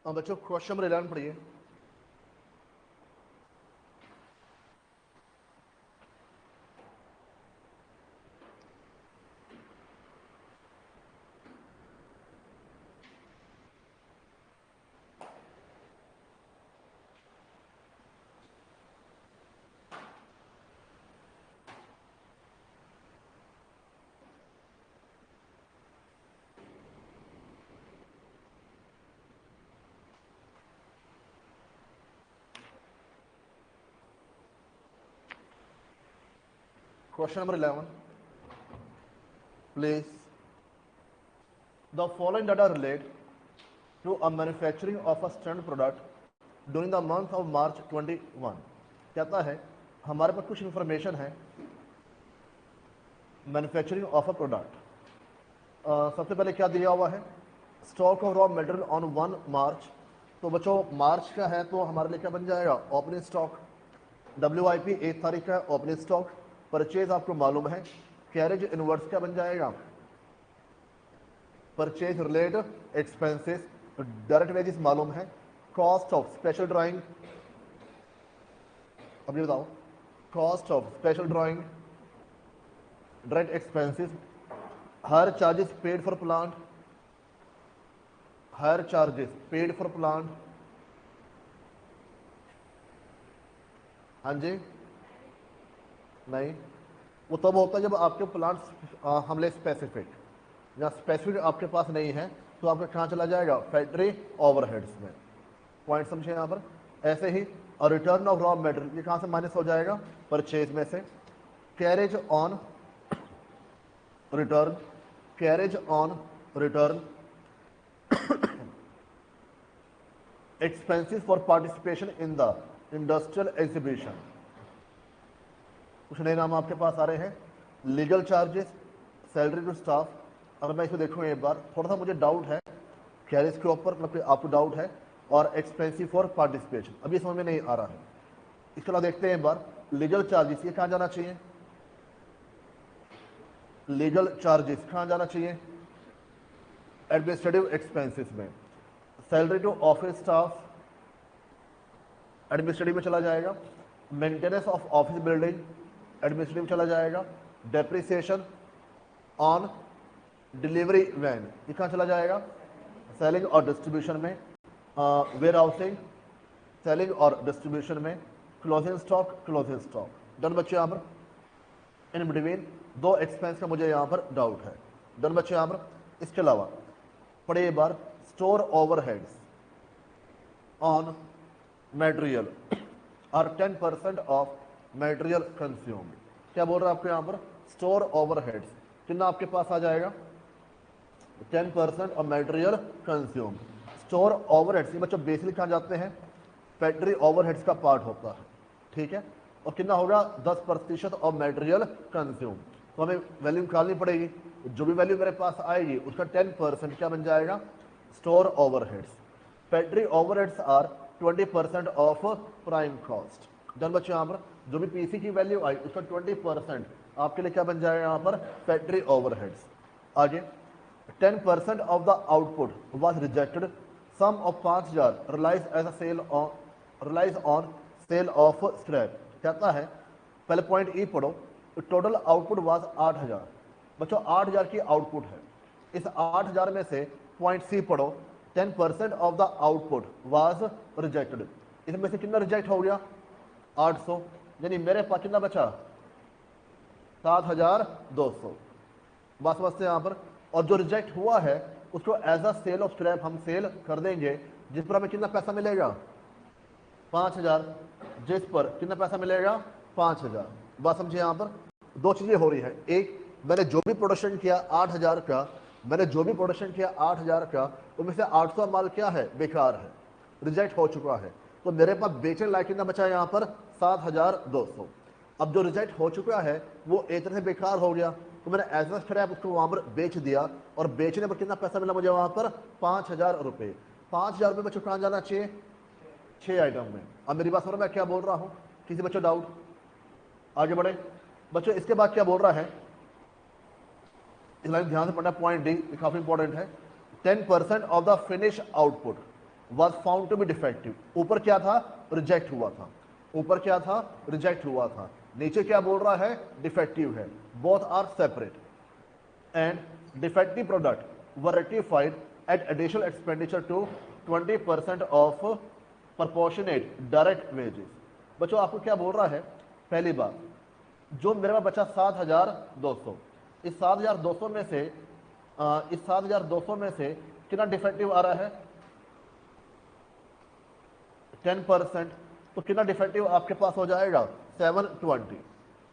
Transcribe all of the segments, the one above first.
बच्चों question number 11 पढ़िए। Question number 11. Please. The following data relate to a manufacturing of a standard product during the month of March 21. कहता है हमारे पास कुछ information है manufacturing of a product. सबसे पहले क्या दिया हुआ है, stock of raw material on 1 मार्च। तो बच्चों मार्च का है तो हमारे लिए क्या बन जाएगा, ओपनिंग स्टॉक। WIP 1 तारीख का है, ओपनिंग स्टॉक। परचेज आपको मालूम है, कैरेज इनवर्स क्या बन जाएगा, purchase relate expenses. Direct wages मालूम है, कॉस्ट ऑफ स्पेशल ड्राइंग। अब ये बताओ, cost of special drawing, direct expenses, higher charges paid for plant, higher charges paid for plant. हाँ जी, नहीं, वो तब होता है जब आपके प्लांट हमले स्पेसिफिक, या स्पेसिफिक आपके पास नहीं है तो आपका कहाँ चला जाएगा, फैक्ट्री ओवरहेड्स में। पॉइंट समझे यहाँ पर। ऐसे ही और रिटर्न ऑफ रॉ मटेरियल ये कहाँ से माइनस हो जाएगा, परचेज में से। Carriage on return, carriage on return, expenses for participation in the industrial exhibition. कुछ नए नाम आपके पास आ रहे हैं, legal charges, salary to staff. अगर मैं इसको देखूँ एक बार, थोड़ा सा मुझे डाउट है कैरेज के ऊपर, मतलब आपको डाउट है, और एक्सपेंसिव फॉर पार्टिसिपेशन अभी समझ में नहीं आ रहा है। इसके अलावा देखते हैं एक बार, लीगल चार्जेस ये कहाँ जाना चाहिए, लीगल चार्जेस कहाँ जाना चाहिए, एडमिनिस्ट्रेटिव एक्सपेंसेस में। Salary to office staff administrative में चला जाएगा। Maintenance of office building administrative चला जाएगा। डेप्रिसिएशन ऑन डिलीवरी वैन ये कहाँ चला जाएगा, सेलिंग और डिस्ट्रीब्यूशन में। वेयर हाउसिंग, सेलिंग और डिस्ट्रीब्यूशन में। Closing stock, closing stock. Done बच्चे यहाँ पर। इन बिटवीन दो एक्सपेंस का मुझे यहाँ पर डाउट है। डन बच्चे यहाँ पर। इसके अलावा पढ़िए एक बार, स्टोर ओवरहेड्स ऑन मटेरियल और 10% ऑफ मटेरियल कंज्यूम्ड। क्या बोल रहा है आपको यहाँ पर, स्टोर ओवरहेड्स कितना आपके पास आ जाएगा, 10% of material consumed. Store overheads ये बच्चों बेसिकली कहाँ जाते हैं, फैक्ट्री ओवरहेड्स का पार्ट होता है, ठीक है। और कितना होगा, 10% ऑफ मटेरियल कंज्यूम। तो हमें वैल्यू निकालनी पड़ेगी, जो भी वैल्यू मेरे पास आएगी उसका 10% क्या बन जाएगा, store overheads. Factory overheads are 20% of prime cost. Done बच्चों यहाँ पर, जो भी पीसी की वैल्यू आई उसका 20% आपके लिए क्या बन जाएगा यहाँ पर, फैक्ट्री ओवरहेड्स। आगे 10% of the output was rejected, sum of 5000 realise as a sale on, realise on sale of scrap. कहता है पहले पॉइंट ई पढ़ो, टोटल आउटपुट वाज 8000। बच्चों 8000 की आउटपुट है, इस 8000 में से पॉइंट सी पढ़ो, 10% of the output was rejected. इसमें से कितना रिजेक्ट हो गया, 800, यानी मेरे पास कितना बचा, 7200। बस बस से यहाँ पर। और जो रिजेक्ट हुआ है उसको as a sale of scrap हम सेल कर देंगे, जिस पर हमें कितना पैसा मिलेगा, 5000। जिस पर कितना पैसा मिलेगा, 5000। बात समझिए यहाँ पर, दो चीजें हो रही है। एक, मैंने जो भी प्रोडक्शन किया 8000 का, मैंने जो भी प्रोडक्शन किया 8000 का, उनमें से 800 माल क्या है, बेकार है, रिजेक्ट हो चुका है। तो मेरे पास बेचने लायक कितना बचा है यहाँ पर, 7200। अब जो रिजेक्ट हो चुका है वो एक तरह से बेकार हो गया, तो मैंने एज स्क्रैप उसको वहां पर बेच दिया, और बेचने पर कितना पैसा मिला मुझे वहां पर, 5000 रुपये। 5000 रुपये बच्चों कहाँ जाना चाहिए, 6 आइटम में। अब मेरी बात सुनो, मैं क्या बोल रहा हूँ, किसी बच्चों डाउट, आगे बढ़े बच्चों। इसके बाद क्या बोल रहा है, इस लाइन ध्यान से पढ़ना, पॉइंट डी काफी इंपॉर्टेंट है। 10% of the finish output, was found to be defective। ऊपर क्या था, रिजेक्ट हुआ था, ऊपर क्या था, रिजेक्ट हुआ था, नीचे क्या बोल रहा है, डिफेक्टिव है। Both are separate and defective product were rectified at additional expenditure to 20% of proportionate direct wages. बच्चों आपको क्या बोल रहा है, पहली बात जो मेरे पास बचा 7,200, इस 7,200 में से इस 7,200 में से कितना डिफेक्टिव आ रहा है, 10%, तो कितना डिफेक्टिव आपके पास हो जाएगा, 720।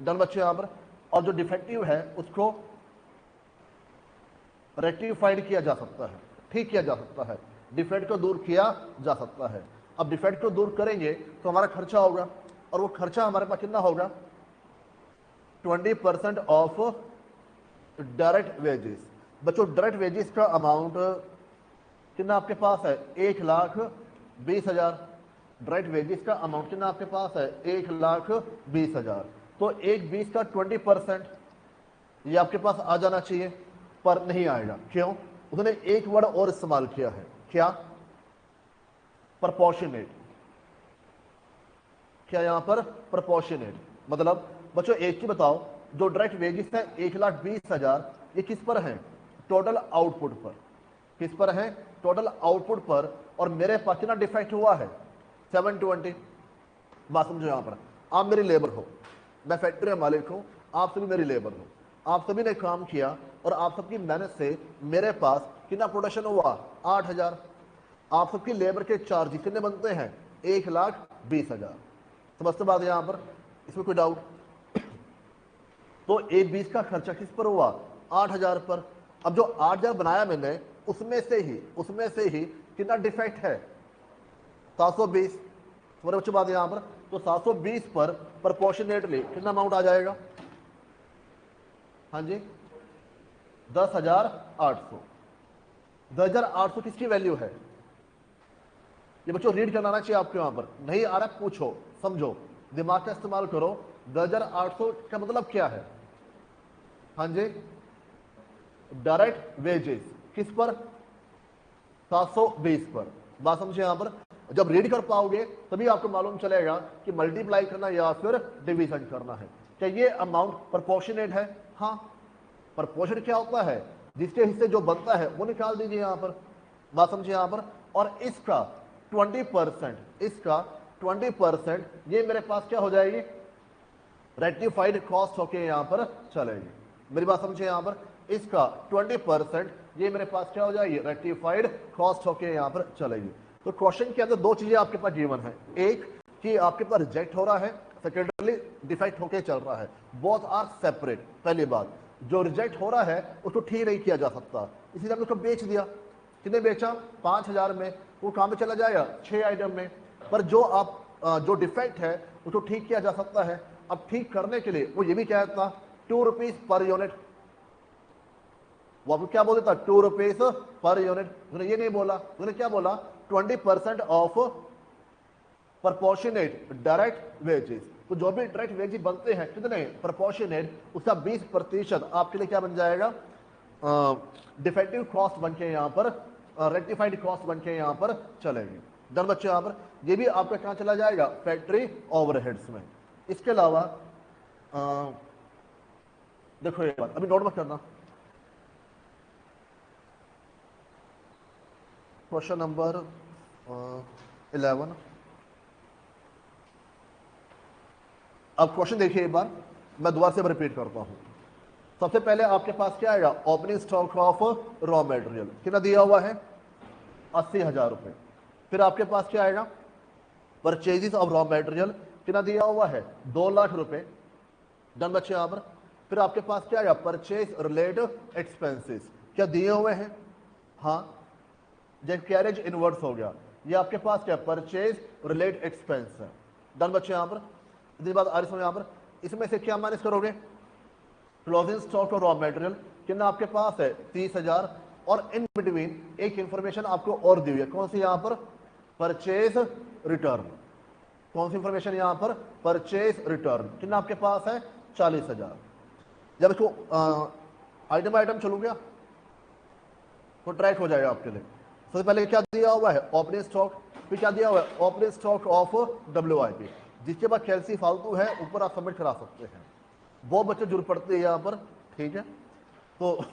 डन बच्चे यहाँ पर। और जो डिफेक्टिव है उसको रेक्टिफाइड किया जा सकता है, ठीक किया जा सकता है, डिफेक्ट को दूर किया जा सकता है। अब डिफेक्ट को दूर करेंगे तो हमारा खर्चा होगा, और वो खर्चा हमारे पास कितना होगा, 20% ऑफ डायरेक्ट वेजेस। बच्चों डायरेक्ट वेजेस का अमाउंट कितना आपके पास है, 1,20,000। डायरेक्ट वेजेस का अमाउंट कितना आपके पास है, 1,20,000। तो 1,20 का 20% ये आपके पास आ जाना चाहिए, पर नहीं आएगा। क्यों, उसने एक वर्ड और इस्तेमाल किया है, क्या, प्रपोर्शनेट। क्या यहां पर, प्रपोर्शनेट। मतलब बच्चों एक चीज बताओ, जो डायरेक्ट वेजेस है 1,20,000, ये किस पर है, टोटल आउटपुट पर। किस पर है, टोटल आउटपुट पर। और मेरे पास कितना डिफेक्ट हुआ है, 720। बात समझो, यहां पर आप मेरी लेबर हो, मैं फैक्ट्री का मालिक हूं, आप सभी मेरी लेबर हो, आप सभी ने काम किया और आप सबकी मेहनत से मेरे पास कितना प्रोडक्शन हुआ, 8,000। आप सबकी लेबर के चार्ज कितने बनते हैं, 1,20,000। समझते बात यहां पर, इसमें कोई डाउट। तो 1,20 का खर्चा किस पर हुआ, 8,000 पर। अब जो 8,000 बनाया मैंने उसमें से ही कितना डिफेक्ट है, 720। तुम्हारे बच्चों बात यहां पर, तो 720 पर प्रपोर्शनेटली कितना अमाउंट आ जाएगा, हाँ जी 10,800। 10,800 किसकी वैल्यू है, ये बच्चों रीड करना आना चाहिए आपको। यहां पर नहीं आ रहा पूछो, समझो, दिमाग का इस्तेमाल करो। 10,800 का मतलब क्या है, हाँ जी डायरेक्ट वेजेस किस पर, 720 पर। बात समझे, यहां पर जब रीड कर पाओगे तभी आपको मालूम चलेगा कि मल्टीप्लाई करना या फिर डिवीजन करना है। क्या ये अमाउंट प्रोपोर्शनेट है, हाँ। प्रोपोर्शन क्या होता है, जिसके हिस्से जो बनता है वो निकाल दीजिए यहां पर। बात समझे यहां पर। और इसका 20% ये मेरे पास क्या हो जाएगी, रेक्टिफाइड कॉस्ट होके यहां पर चलेगी। मेरी बात समझे यहां पर, इसका 20% ये मेरे पास क्या हो जाएगी, रेक्टिफाइड कॉस्ट होके यहां पर चलेगी। तो क्वेश्चन के अंदर दो चीजें आपके पास गिवन है, एक कि आपके पास रिजेक्ट हो रहा है, सेकेंडली डिफेक्ट होके चल रहा है। Both are separate. पहली बात, जो रिजेक्ट हो रहा है उसको ठीक नहीं किया जा सकता, इसीलिए हमने उसको बेच दिया। कितने बेचा, 5,000 में। वो कहां में चला जाएगा, 6 आइटम में। पर जो डिफेक्ट है उसको ठीक किया जा सकता है। अब ठीक करने के लिए वो ये भी कहता 2 रुपीज पर यूनिट, वो आपको क्या बोल देता, 2 रुपीज पर यूनिट। उन्होंने ये नहीं बोला, उन्होंने क्या बोला, 20% ऑफ प्रपोर्शनेट डायरेक्ट वेजेस। तो जो भी डायरेक्ट वेजेस बनते हैं कितने, प्रपोर्शनेट, उसका 20% आपके लिए क्या बन जाएगा, डिफेक्टिव कॉस्ट बन के यहां पर, रेक्टिफाइड कॉस्ट बन के यहां पर चलेगी। डन बच्चे, यहां पर ये भी आपका कहां चला जाएगा, फैक्ट्री ओवरहेड्स में। इसके अलावा देखो ये बात अभी नोट मत करना, क्वेश्चन नंबर 11। अब क्वेश्चन देखिए एक बार, मैं दोबारा से रिपीट करता हूं। सबसे पहले आपके पास क्या आएगा, opening stock of raw material कितना दिया हुआ है, 80,000 रुपए। फिर आपके पास क्या आएगा, परचेजेस ऑफ रॉ मटेरियल कितना दिया हुआ है, 2 लाख रुपए। डन बच्चे यहां पर। फिर आपके पास क्या आएगा, परचेज रिलेटेड एक्सपेंसेस क्या दिए हुए हैं, हाँ जब कैरेज इनवर्स हो गया, ये आपके पास क्या, परचेज रिलेटेड एक्सपेंस है। डन बच्चे यहां पर। इसके बाद आर यहां पर, इसमें से क्या माइनस करोगे, क्लोजिंग स्टॉक और रॉ मटेरियल कितना आपके पास है, 30,000। और इन बिटवीन एक इंफॉर्मेशन आपको और दी हुई है, कौन सी यहां पर, परचेज रिटर्न। कौन सी इंफॉर्मेशन यहां पर, परचेज रिटर्न कितना आपके पास है, 40,000। जब इसको आइटम बाय आइटम चलूंगा तो ट्रैक हो जाएगा आपके लिए। सबसे पहले क्या दिया हुआ है, ओपनिंग स्टॉक, फिर क्या दिया हुआ है, ओपनिंग स्टॉक ऑफ WIP। जिसके बाद कैलसी फालतू है ऊपर आप सबमिट करा सकते हैं, वो बच्चे जरूरत पड़ती है यहाँ पर, ठीक है। तो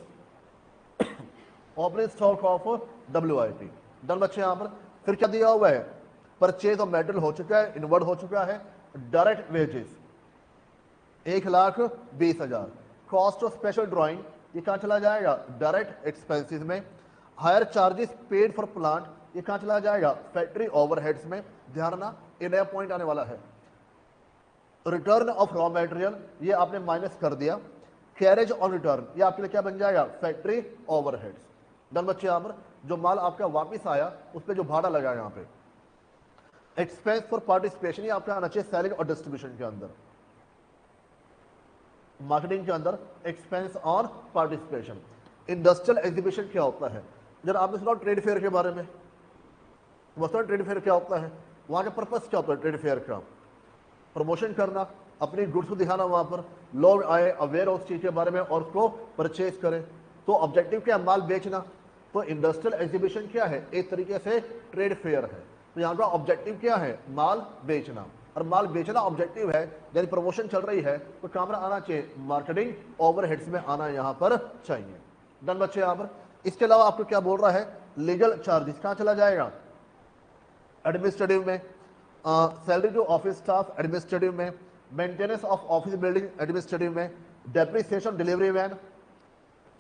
opening stock of WIP done बच्चे यहाँ पर। फिर क्या दिया हुआ है, परचेज ऑफ मेटल हो चुका है, इनवर्ड हो चुका है, direct wages 1,20,000, cost of special drawing ये कहाँ चला जाएगा, डायरेक्ट एक्सपेंसेस में। Higher charges paid for plant ये कहाँ चला जाएगा, फैक्ट्री ओवरहेड्स में। ध्यान रखना ये नया पॉइंट आने वाला है। रिटर्न ऑफ रॉ मटेरियल ये आपने माइनस कर दिया। कैरेज ऑन रिटर्न ये आपके लिए क्या बन जाएगा, फैक्ट्री ओवरहेड्स। डन बच्चे यहाँ पर, जो माल आपका वापिस आया उस पर जो भाड़ा लगा यहाँ पे। एक्सपेंस फॉर पार्टिसिपेशन ये आपका आना चाहिए सेलिंग और डिस्ट्रीब्यूशन के अंदर, मार्केटिंग के अंदर expense on participation. Industrial exhibition क्या होता है, जब आपने सुना ट्रेड फेयर के बारे में, ट्रेड फेयर क्या होता है, वहां का पर्पस क्या होता है ट्रेड फेयर का, प्रमोशन करना, अपनी गुड्स को दिखाना, वहां पर लोग आए अवेयर हो उस चीज के बारे में और उसको परचेज करें। तो ऑब्जेक्टिव क्या, माल बेचना। तो इंडस्ट्रियल एग्जीबिशन क्या है, एक तरीके से ट्रेड फेयर है। तो यहाँ का ऑब्जेक्टिव क्या है, माल बेचना, और माल बेचना ऑब्जेक्टिव है, यानी प्रमोशन चल रही है तो काम आना चाहिए मार्केटिंग ओवरहेड्स में आना यहाँ पर चाहिए। डन बच्चे यहाँ पर। इसके अलावा आपको क्या बोल रहा है, लीगल चार्जेस कहाँ चला जाएगा, एडमिनिस्ट्रेटिव में, salary to office staff administrative में, maintenance of office building administrative में, डेप्रिसिएशन डिलीवरी वैन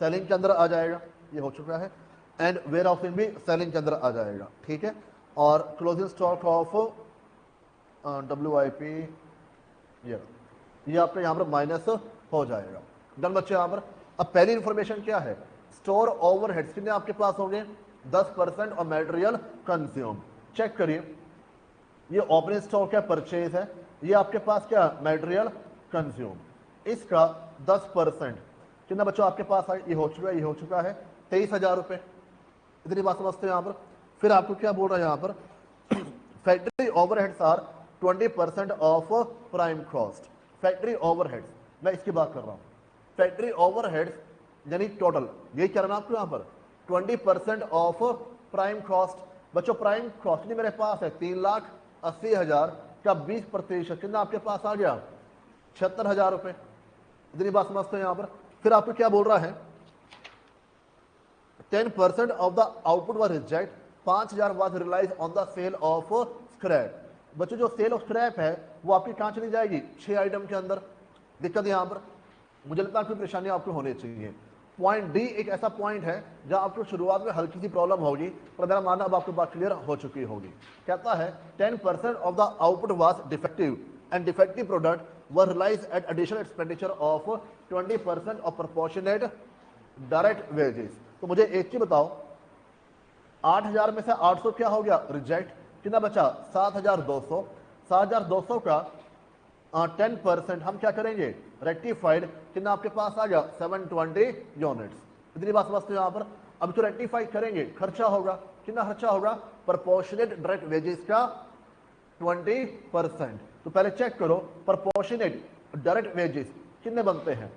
सेलिंग के अंदर आ जाएगा, ये हो चुका है, एंड वेयर हाउसिंग भी सेलिंग के अंदर आ जाएगा, ठीक है। और क्लोजिंग स्टॉक ऑफ WIP ये आपका यहाँ पर माइनस हो जाएगा। डन बच्चे यहाँ पर। अब पहली इंफॉर्मेशन क्या है, स्टोर ओवरहेड्स कितने आपके पास होंगे, 10% ऑफ मटेरियल कंज्यूम। चेक करिए, ये ओपनिंग स्टॉक है, परचेज है, ये आपके पास क्या मटेरियल कंज्यूम, इसका 10% कितना बच्चों आपके पास है, ये हो चुका है, ये हो चुका है 23,000 रुपए। इतनी बात समझते हैं यहाँ पर। फिर आपको क्या बोल रहा है यहाँ पर, factory overheads are 20% of prime cost. Factory overheads मैं इसकी बात कर रहा हूँ, फैक्ट्री ओवरहेड्स यानी टोटल, यही करना आपको यहाँ पर 20% ऑफ प्राइम कॉस्ट। बच्चों प्राइम कॉस्ट मेरे पास है 3,80,000 का 20% कितना आपके पास आ गया, 76,000 रुपए। इतनी बात समझते हैं यहाँ पर। फिर आपको क्या बोल रहा है, 10% of the output was reject, 5,000 was realise on the sale of scrap. बच्चों जो सेल ऑफ स्क्रैप है वो आपकी कहां चली जाएगी, 6 आइटम के अंदर। दिक्कत यहां पर मुझे लगता है कोई परेशानी आपको होनी चाहिए। पॉइंट डी एक ऐसा पॉइंट है जहां आपको शुरुआत में हल्की सी प्रॉब्लम होगी, पर मेरा मानना अब आपको बात क्लियर हो चुकी होगी। कहता है 10% of the output was defective and defective product were realise at additional expenditure of 20% of proportionate direct wages. तो मुझे एक चीज बताओ, 8,000 में से 800 क्या हो गया, रिजेक्ट, कितना बचा 7,200। 7,200 का 10% हम क्या करेंगे, रेक्टिफाइड, कितना आपके पास आ गया 720 यूनिट्स। इतनी बात समझते हो यहाँ पर। अब जो रेक्टिफाई करेंगे खर्चा होगा, कितना खर्चा होगा, प्रोपोर्शनेट डायरेक्ट वेजेस का 20%। तो पहले चेक करो प्रोपोर्शनेट डायरेक्ट वेजेस कितने बनते हैं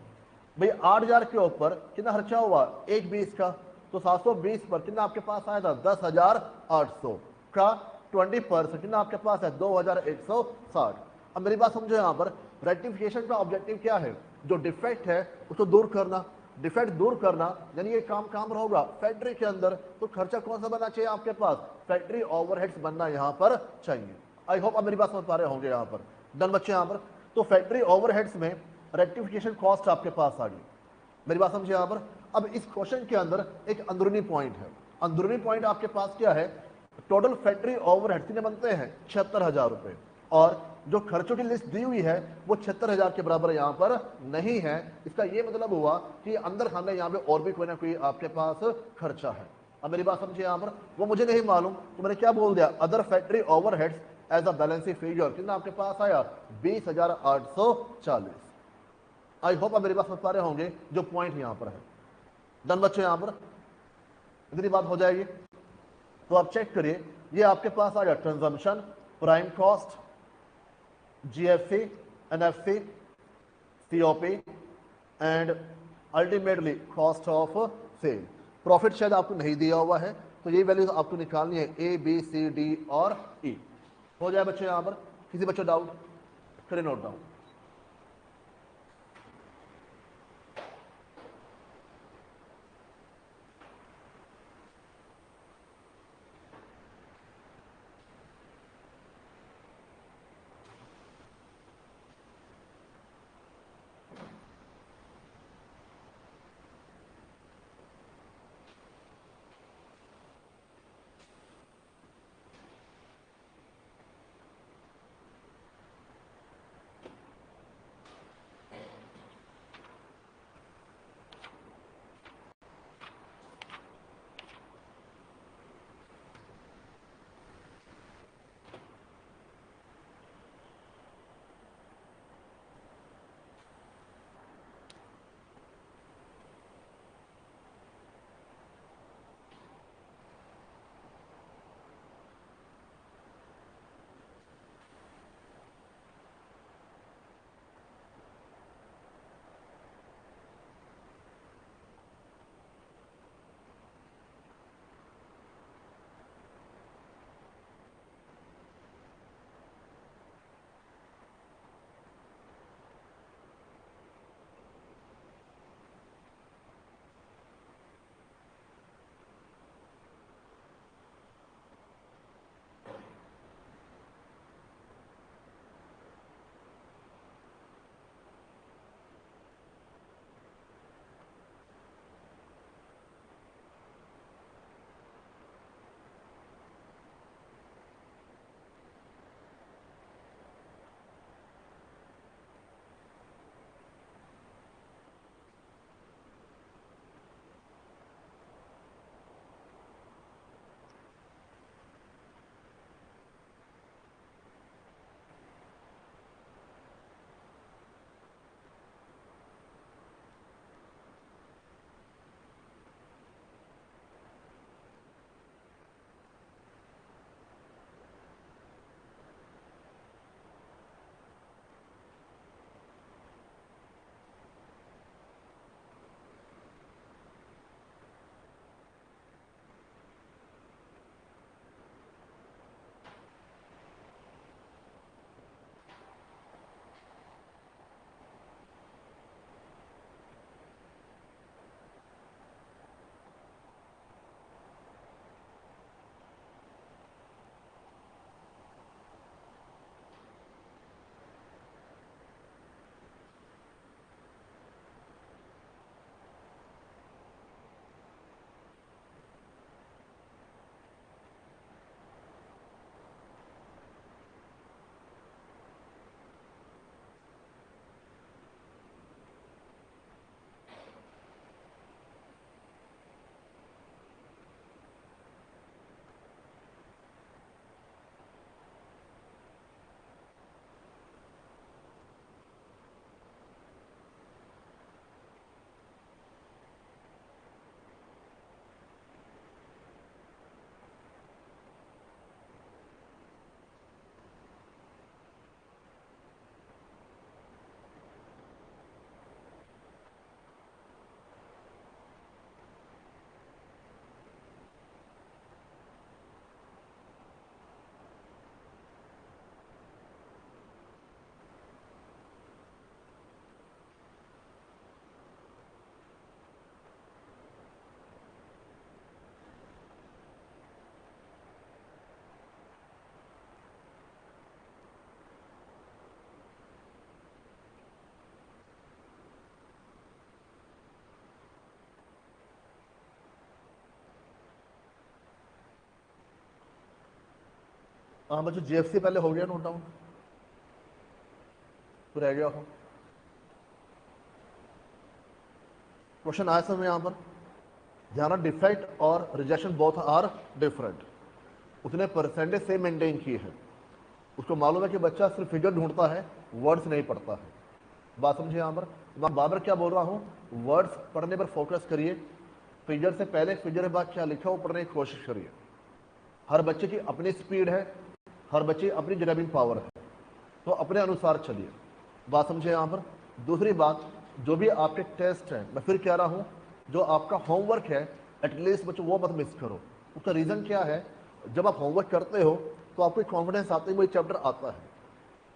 भाई, 8,000 के ऊपर कितना खर्चा हुआ 120 का, तो 720 पर कितना आपके पास आया था 10,800 का 20% कितना आपके पास है 2,160। अब मेरी बात समझो यहाँ पर, रेक्टिफिकेशन का ऑब्जेक्टिव क्या है, जो डिफेक्ट है उसको दूर करना। डिफेक्ट दूर करना यानी ये काम होगा फैक्ट्री के अंदर, तो खर्चा कौन सा बनना चाहिए आपके पास, फैक्ट्री ओवरहेड्स बनना यहाँ पर चाहिए। आई होप आप मेरी बात समझ पा रहे होंगे यहाँ पर। डन बच्चे यहाँ पर। तो फैक्ट्री ओवरहेड्स में रेक्टिफिकेशन कॉस्ट आपके पास आ गई, मेरी बात समझिए यहाँ पर। अब इस क्वेश्चन के अंदर एक अंदरूनी पॉइंट है। अंदरूनी पॉइंट आपके पास क्या है, टोटल फैक्ट्री ओवरहेड्स कितने बनते हैं 76,000 रुपए, और जो खर्चों की लिस्ट दी हुई है वो 76,000 के बराबर यहाँ पर नहीं है। इसका ये मतलब हुआ कि अंदर खाने यहाँ पे और भी कोई ना कोई आपके पास खर्चा है। अब मेरी बात समझिए यहाँ पर, वो मुझे नहीं मालूम तो मैंने क्या बोल दिया, other factory overheads as a balancing figure कितना आपके पास आया 20,840। आई होप आप मेरी बात समझ पा रहे होंगे जो पॉइंट यहाँ पर है। डन बच्चे यहाँ पर, इतनी बात हो जाएगी। तो आप चेक करिए, ये आपके पास आ गया consumption, prime cost, GFC, NFC, COP and ultimately cost of sale. Profit शायद आपको नहीं दिया हुआ है, तो ये वैल्यूज आपको निकालनी है ए बी सी डी और ई। हो जाए बच्चे यहाँ पर, किसी बच्चों डाउट करें नोट डाउन। हाँ बच्चों, जीएफसी पहले हो गया नोट डाउन, तो रह गया हो क्वेश्चन आया समझ में यहाँ पर। ध्यान, डिफेक्ट और रिजेक्शन बोथ आर डिफरेंट। उसने परसेंटेज से मेंटेन की है, उसको मालूम है कि बच्चा सिर्फ फिगर ढूंढता है, वर्ड्स नहीं पढ़ता है। बात समझे यहाँ पर। मैं बार बार क्या बोल रहा हूँ, वर्ड्स पढ़ने पर फोकस करिए, फिगर से पहले फिगर के बाद क्या लिखा वो पढ़ने की कोशिश करिए। हर बच्चे की अपनी स्पीड है, हर बच्चे की अपनी ग्रैबिंग पावर है, तो अपने अनुसार चलिए। बात समझे यहाँ पर। दूसरी बात, जो भी आपके टेस्ट हैं, मैं फिर कह रहा हूँ, जो आपका होमवर्क है एटलीस्ट बच्चों वो मत मिस करो। उसका रीज़न क्या है? जब आप होमवर्क करते हो तो आपको कॉन्फिडेंस आता है मुझे चैप्टर आता है,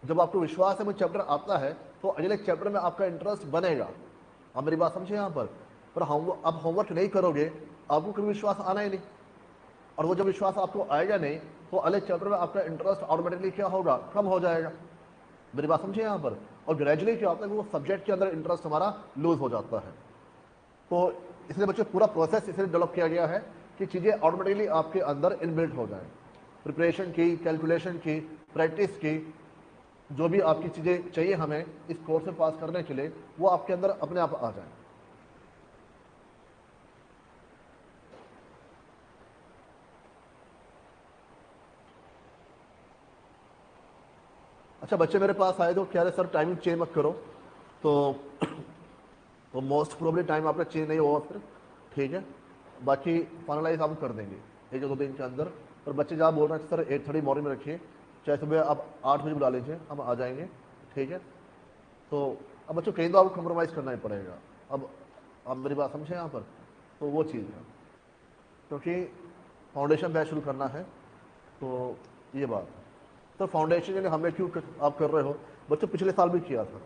जब आपको विश्वास है मुझे चैप्टर आता है तो अगले चैप्टर में आपका इंटरेस्ट बनेगा। आप मेरी बात समझे यहाँ पर आप होमवर्क नहीं करोगे आपको कभी विश्वास आना ही नहीं, और वो जब विश्वास आपको आएगा नहीं तो अगले चैप्टर में आपका इंटरेस्ट ऑटोमेटिकली क्या होगा? कम हो जाएगा। मेरी बात समझे यहाँ पर? और ग्रेजुअली क्या होता है वो सब्जेक्ट के अंदर इंटरेस्ट हमारा लूज हो जाता है। तो इसलिए बच्चों पूरा प्रोसेस इसलिए डेवलप किया गया है कि चीज़ें ऑटोमेटिकली आपके अंदर इनबिल्ट हो जाए। प्रिपरेशन की, कैलकुलेशन की, प्रैक्टिस की, जो भी आपकी चीज़ें चाहिए हमें इस कोर्स में पास करने के लिए वो आपके अंदर अपने आप आ जाए। अच्छा, बच्चे मेरे पास आए तो कह रहे सर टाइमिंग चेंज मत करो, तो मोस्ट प्रोबेबली टाइम आपका चेंज नहीं होगा फिर, ठीक है। बाकी फाइनलाइज हम कर देंगे एक या दो दिन के अंदर। पर बच्चे जहाँ बोल रहे हैं सर 8:30 मॉर्निंग में रखिए, चाहे सुबह आप 8 बजे बुला लीजिए, हम आ जाएंगे, ठीक है। तो अब बच्चों कहीं तो आपको कम्प्रोमाइज़ करना ही पड़ेगा। अब आप मेरी बात समझें यहाँ पर, तो वो चीज़ है, क्योंकि फाउंडेशन बैच शुरू करना है, तो ये बात है। तो फाउंडेशन यानी हमें आप कर रहे हो? बच्चों पिछले साल भी किया था,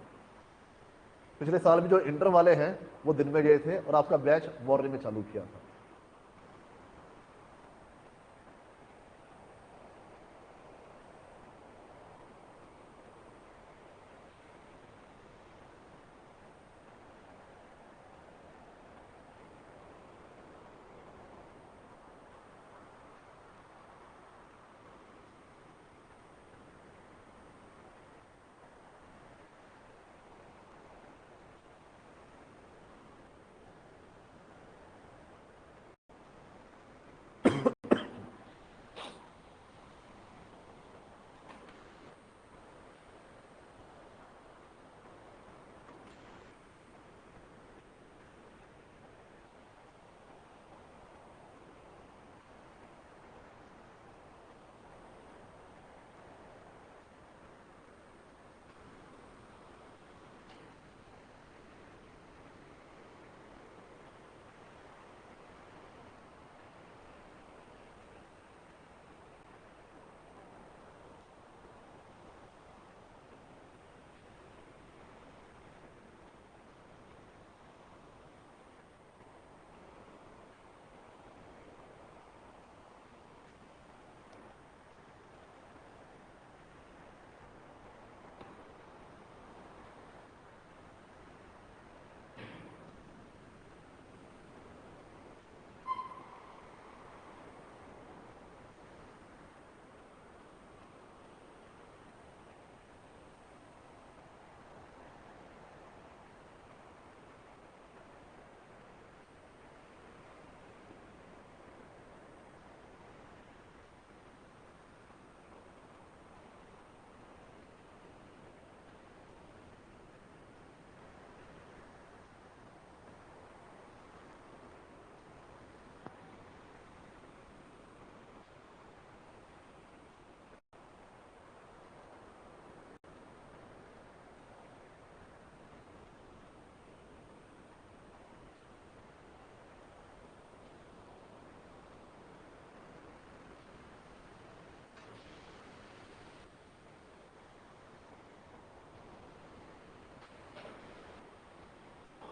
पिछले साल भी जो इंटर वाले हैं वो दिन में गए थे और आपका बैच मॉर्निंग में चालू किया था।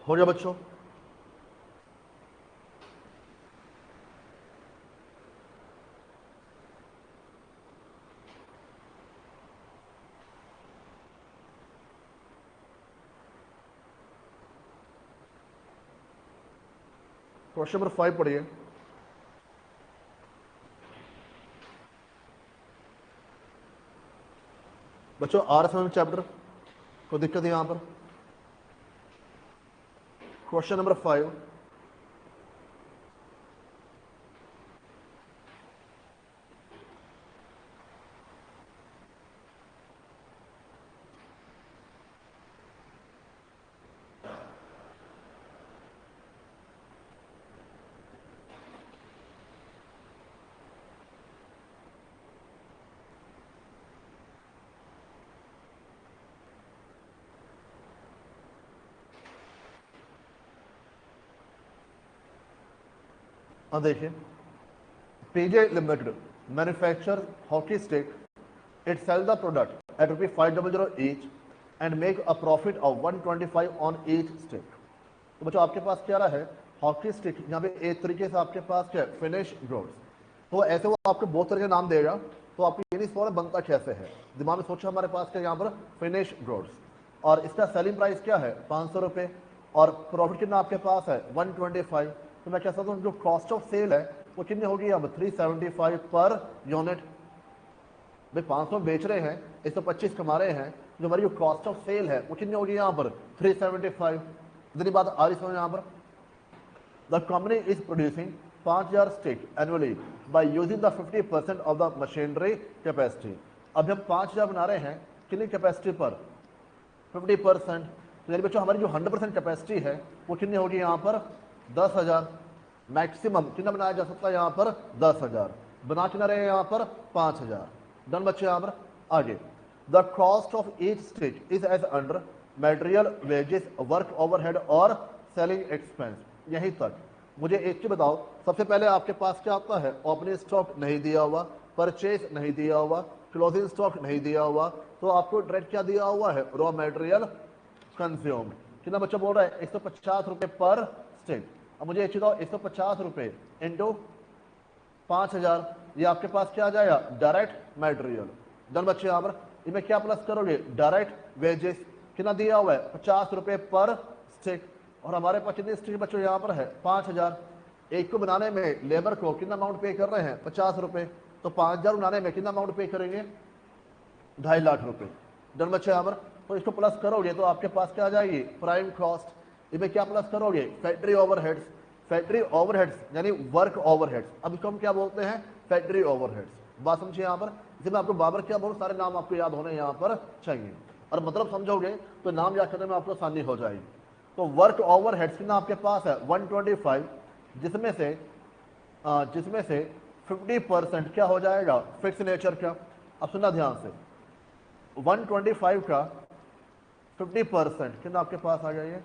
हो गया बच्चों? क्वेश्चन नंबर 5 पढ़िए बच्चों। RSM चैप्टर, कोई दिक्कत है यहाँ पर? Question number 5। हाँ देखिए, PJ Limited manufactures hockey stick. It sells the product at ₹500 each and make a profit of 125 on each stick. तो बच्चों आपके पास क्या रहा है, हॉकी स्टिक, यहाँ पे एक तरीके से आपके पास क्या है, फिनिश गुड्स। तो ऐसे वो आपको बहुत तरह के नाम देगा, तो आपको ये नहीं सोचना बनता कैसे है, दिमाग में सोचो हमारे पास क्या यहाँ पर फिनिश गुड्स, और इसका सेलिंग प्राइस क्या है 500 रुपये, और प्रॉफिट कितना आपके पास है 125। तो मैं कह सकता हूँ जो कॉस्ट ऑफ सेल है वो कितनी होगी अब 375 पर यूनिट। भाई 500 बेच रहे हैं, 125 कमा रहे हैं, जो हमारी जो कॉस्ट ऑफ सेल है वो कितनी होगी यहाँ पर 375। इतनी बात आ रही समझ यहाँ पर। The company is producing 5000 stick annually by using the 50% of the machinery capacity. अब हम 5000 बना रहे हैं कितनी कैपेसिटी पर 50%, तो यानी बच्चों हमारी जो 100% कैपेसिटी है वो कितनी होगी यहाँ पर 10,000। मैक्सिमम कितना बनाया जा सकता है यहाँ पर 10,000, बना कितना रहे यहाँ पर 5,000। डन बच्चे यहाँ पर आगे। The cost of each stick is as under material wages work overhead और सेलिंग एक्सपेंस। यहीं तक मुझे एक चीज बताओ, सबसे पहले आपके पास क्या आता है, ओपनिंग स्टॉक नहीं दिया हुआ, परचेज नहीं दिया हुआ, क्लोजिंग स्टॉक नहीं दिया हुआ, तो आपको डायरेक्ट क्या दिया हुआ है रॉ मटेरियल कंज्यूम्ड। कितना बच्चा बोल रहा है 150 रुपये पर स्टिक। अब मुझे एक चीज बताओ 150 रुपये इंटू 5,000, ये आपके पास क्या आ जाएगा डायरेक्ट मटेरियल। डन बच्चे यहाँ पर इनमें क्या प्लस करोगे डायरेक्ट वेजेस, कितना दिया हुआ है 50 रुपये पर स्टिक, और हमारे पास कितने स्टिक बच्चों यहाँ पर है 5,000। एक को बनाने में लेबर को कितना अमाउंट पे कर रहे हैं 50 रुपये, तो 5,000 बनाने में कितना अमाउंट पे करेंगे 2.5 लाख रुपये। डन बच्चे यहाँ पर, तो इसको प्लस करोगे तो आपके पास क्या आ जाएगी प्राइम कॉस्ट। इसमें क्या प्लस करोगे फैक्ट्री ओवरहेड्स, फैक्ट्री ओवरहेड्स यानी वर्क ओवरहेड्स, अब इसको हम क्या बोलते हैं फैक्ट्री ओवरहेड्स। बात समझिए यहाँ पर, इसमें आपको बाबर क्या बहुत सारे नाम आपको याद होने यहाँ पर चाहिए, और मतलब समझोगे तो नाम याद करने में आपको आसानी हो जाएगी। तो वर्क ओवरहेड्स कितना आपके पास है 125, जिसमें से 50% क्या हो जाएगा फिक्स नेचर का। अब सुनना ध्यान से, 125 का 50% कितना आपके पास आ जाइए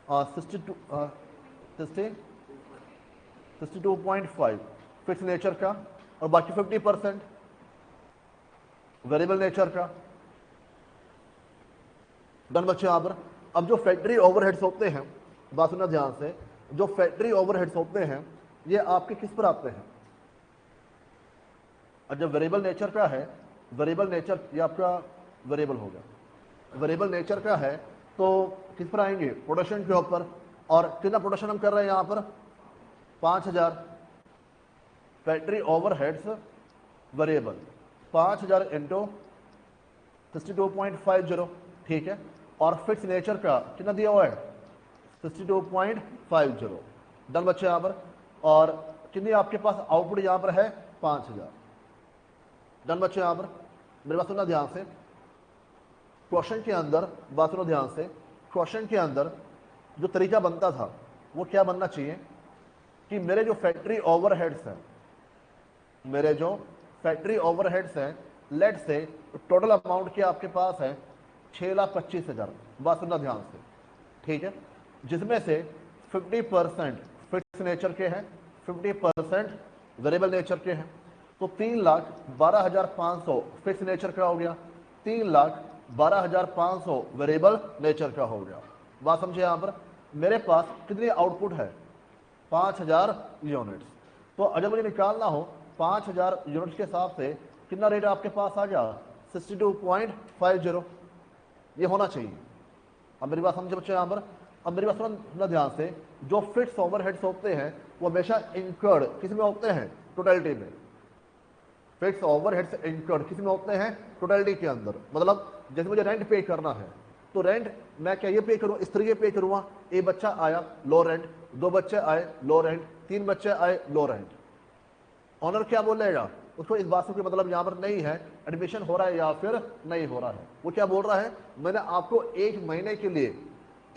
62.5 फिक्स नेचर का, और बाकी 50% वेरिएबल नेचर का। डन बच्चे यहाँ पर। अब जो फैक्ट्री ओवरहेड्स होते हैं, बात सुनना ध्यान से, जो फैक्ट्री ओवरहेड्स होते हैं ये आपके किस पर आते हैं, और जब वेरिएबल नेचर का है, वेरिएबल नेचर ये आपका वेरिएबल होगा, वेरिएबल नेचर का है तो किस पर आएंगे प्रोडक्शन के ऊपर। और कितना प्रोडक्शन हम कर रहे हैं यहाँ पर 5,000, फैक्ट्री ओवरहेड्स वेरिएबल 5,000 इंटू 62.50, ठीक है, और फिक्स नेचर का कितना दिया हुआ है 62.50। डन बच्चे यहाँ पर, और कितनी आपके पास आउटपुट यहाँ पर है 5,000। डन बच्चे यहाँ पर, मेरे बात सुनना ध्यान से, क्वेश्चन के अंदर बात सुनो ध्यान से, क्वेश्चन के अंदर जो तरीका बनता था वो क्या बनना चाहिए कि मेरे जो फैक्ट्री ओवरहेड्स हैं, मेरे जो फैक्ट्री ओवरहेड्स हैं, लेट से टोटल अमाउंट क्या आपके पास है 6,25,000। बात सुनना ध्यान से, ठीक है, जिसमें से 50% फिक्स नेचर के हैं, 50% वेरिएबल नेचर के हैं, तो 3,12,500 फिक्स नेचर का हो गया, 3,12,500 वेरिएबल नेचर का हो गया। बात समझे यहाँ पर, मेरे पास कितनी आउटपुट है 5,000 यूनिट्स, तो अगर मुझे निकालना हो 5,000 यूनिट्स के हिसाब से कितना रेट आपके पास आ गया 62.50, ये होना चाहिए। अब मेरी बात समझे बच्चे यहाँ पर, अब मेरी बात सुनना ध्यान से, जो फिक्स ओवरहेड्स होते हैं वो हमेशा इंकर्ड किस में होते हैं टोटलिटी में, फिक्स ओवरहेड्स इंकर्ड किस में होते हैं टोटलिटी के अंदर। मतलब जैसे मुझे रेंट पे करना है तो रेंट मैं क्या ये पे करूँ, इस तरीके पे करूँगा, एक बच्चा आया लो रेंट, 2 बच्चे आए लो रेंट, 3 बच्चे आए लो रेंट। ऑनर क्या बोलेगा, उसको इस बात से कोई मतलब यहाँ पर नहीं है एडमिशन हो रहा है या फिर नहीं हो रहा है, वो क्या बोल रहा है मैंने आपको 1 महीने के लिए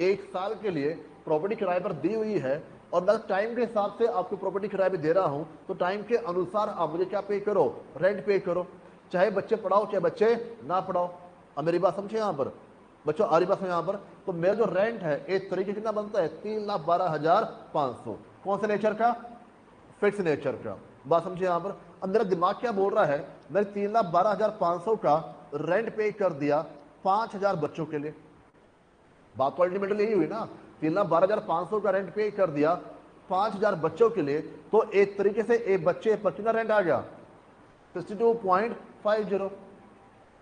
1 साल के लिए प्रॉपर्टी किराए पर दी हुई है, और मैं टाइम के हिसाब से आपको प्रॉपर्टी किराए पे दे रहा हूँ, तो टाइम के अनुसार आप मुझे क्या पे करो रेंट पे करो, चाहे बच्चे पढ़ाओ चाहे बच्चे ना पढ़ाओ। अब मेरी बात समझे यहाँ पर बच्चों, आ रही बात यहाँ पर, तो मेरा जो रेंट है एक तरीके कितना बनता है 3,12,500, कौन से नेचर का फिक्स नेचर का। बात समझिए यहाँ पर। अब मेरा दिमाग क्या बोल रहा है, मैंने 3,12,500 का रेंट पे कर दिया 5,000 बच्चों के लिए। बात तो अल्टीमेटली यही हुई ना, 3,12,500 का रेंट पे कर दिया 5,000 बच्चों के लिए, तो एक तरीके से एक बच्चे पर कितना रेंट आ गया, 62.50।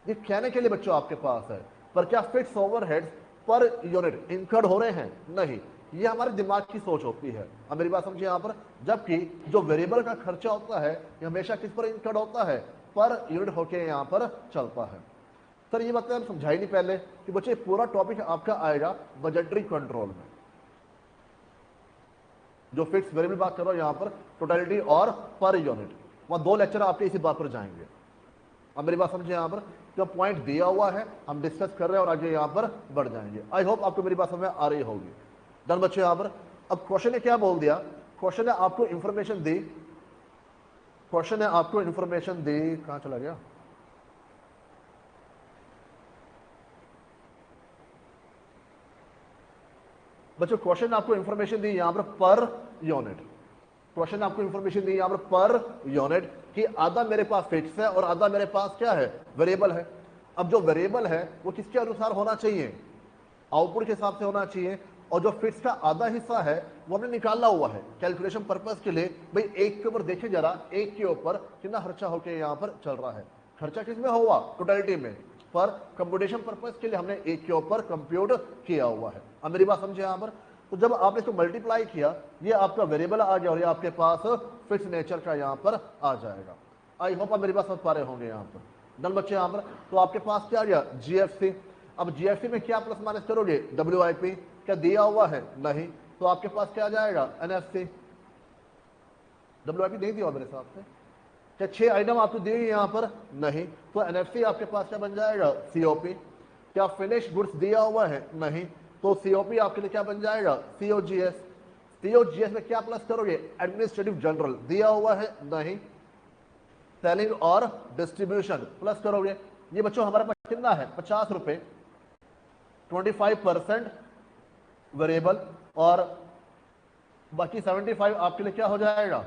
ये कहने के लिए बच्चों आपके पास है, पर क्या fix overheads per unit incurred हो रहे हैं? नहीं, ये हमारे दिमाग की सोच होती है। अब मेरी बात समझिए यहाँ पर, जबकि जो वेरिएबल का खर्चा होता है ये हमेशा किस पर इंकर्ड होता है, पर यूनिट होके यहाँ पर चलता है। सर ये बात हम समझाई नहीं पहले कि बच्चे पूरा टॉपिक आपका आएगा बजटरी कंट्रोल में। जो फिक्स वेरिएबल बात कर रहा हूं यहाँ पर, टोटलिटी और पर यूनिट, वहां 2 लेक्चर आपके इसी बात पर जाएंगे। अब मेरी बात समझिए यहाँ पर, जो पॉइंट दिया हुआ है हम डिस्कस कर रहे हैं और आगे यहाँ पर बढ़ जाएंगे। आई होप आपको मेरी बात समझ में आ रही होगी। डन बच्चे यहाँ पर। अब क्वेश्चन ने क्या बोल दिया, क्वेश्चन ने आपको इंफॉर्मेशन दी, क्वेश्चन ने आपको इंफॉर्मेशन दी, कहां चला गया, बच्चों क्वेश्चन आपको इंफॉर्मेशन दी यहां पर यूनिट, क्वेश्चन आपको इंफॉर्मेशन दी यहां पर यूनिट कि आधा मेरे पास फिक्स है और आधा मेरे पास क्या है, वेरिएबल है। अब जो वेरिएबल है वो किसके अनुसार होना चाहिए, आउटपुट के हिसाब से होना चाहिए, और जो फिक्स का आधा हिस्सा है वो हमने निकाला हुआ है कैलकुलेशन पर्पस के लिए। भाई एक के ऊपर देखे जरा, एक के ऊपर कितना खर्चा होकर यहाँ पर चल रहा है, खर्चा किस में हुआ, टोटलिटी में, पर कंप्यूटेशन पर्पस के लिए हमने एक के ऊपर कंप्यूट किया हुआ है। अब मेरी बात समझे यहाँ पर, तो जब आपने इसको मल्टीप्लाई किया ये आपका वेरिएबल आ गया और ये आपके पास फिक्स नेचर का यहाँ पर आ जाएगा। आई होप आप मेरी बात समझ पा रहे होंगे यहाँ पर। डन बच्चे यहाँ पर, तो आपके पास क्या आ गया, जीएफसी। अब जीएफसी में क्या प्लस माइनस करोगे, डब्ल्यूआईपी, क्या दिया हुआ है, नहीं, तो आपके पास क्या आ जाएगा, एनएफसी। डब्ल्यूआईपी नहीं दिया हुआ मेरे हिसाब से, क्या 6 आइटम आपको दिए यहाँ पर, नहीं, तो एनएफसी आपके पास क्या बन जाएगा, सीओपी। क्या फिनिश गुड्स दिया हुआ है, नहीं, तो सीओपी आपके लिए क्या बन जाएगा, सीओजीएस। सीओजीएस में क्या प्लस करोगे, एडमिनिस्ट्रेटिव जनरल दिया हुआ है, नहीं, सेलिंग और डिस्ट्रीब्यूशन प्लस करोगे। ये बच्चों हमारे पास कितना है, 50 रुपए, 25% वेरिएबल और बाकी 75 आपके लिए क्या हो जाएगा,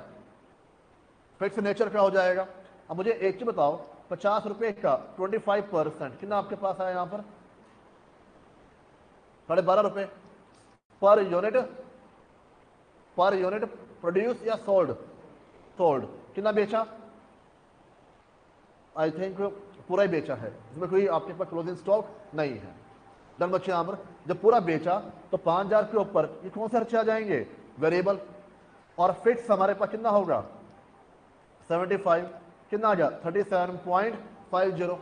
फिक्स नेचर का हो जाएगा। अब मुझे एक चीज बताओ, 50 रुपए का 25% कितना आपके पास आया यहां पर, 12.5 रुपए per unit, per unit produce या सोल्ड, सोल्ड कितना बेचा, आई थिंक पूरा ही बेचा है, इसमें कोई आपके पास क्लोजिंग स्टॉक नहीं है। डन बच्चे यहां पर, जब पूरा बेचा तो 5,000 के ऊपर ये कौन से खर्चे आ जाएंगे, वेरिएबल, और फिक्स हमारे पास कितना होगा 75, कितना आ गया 37.50।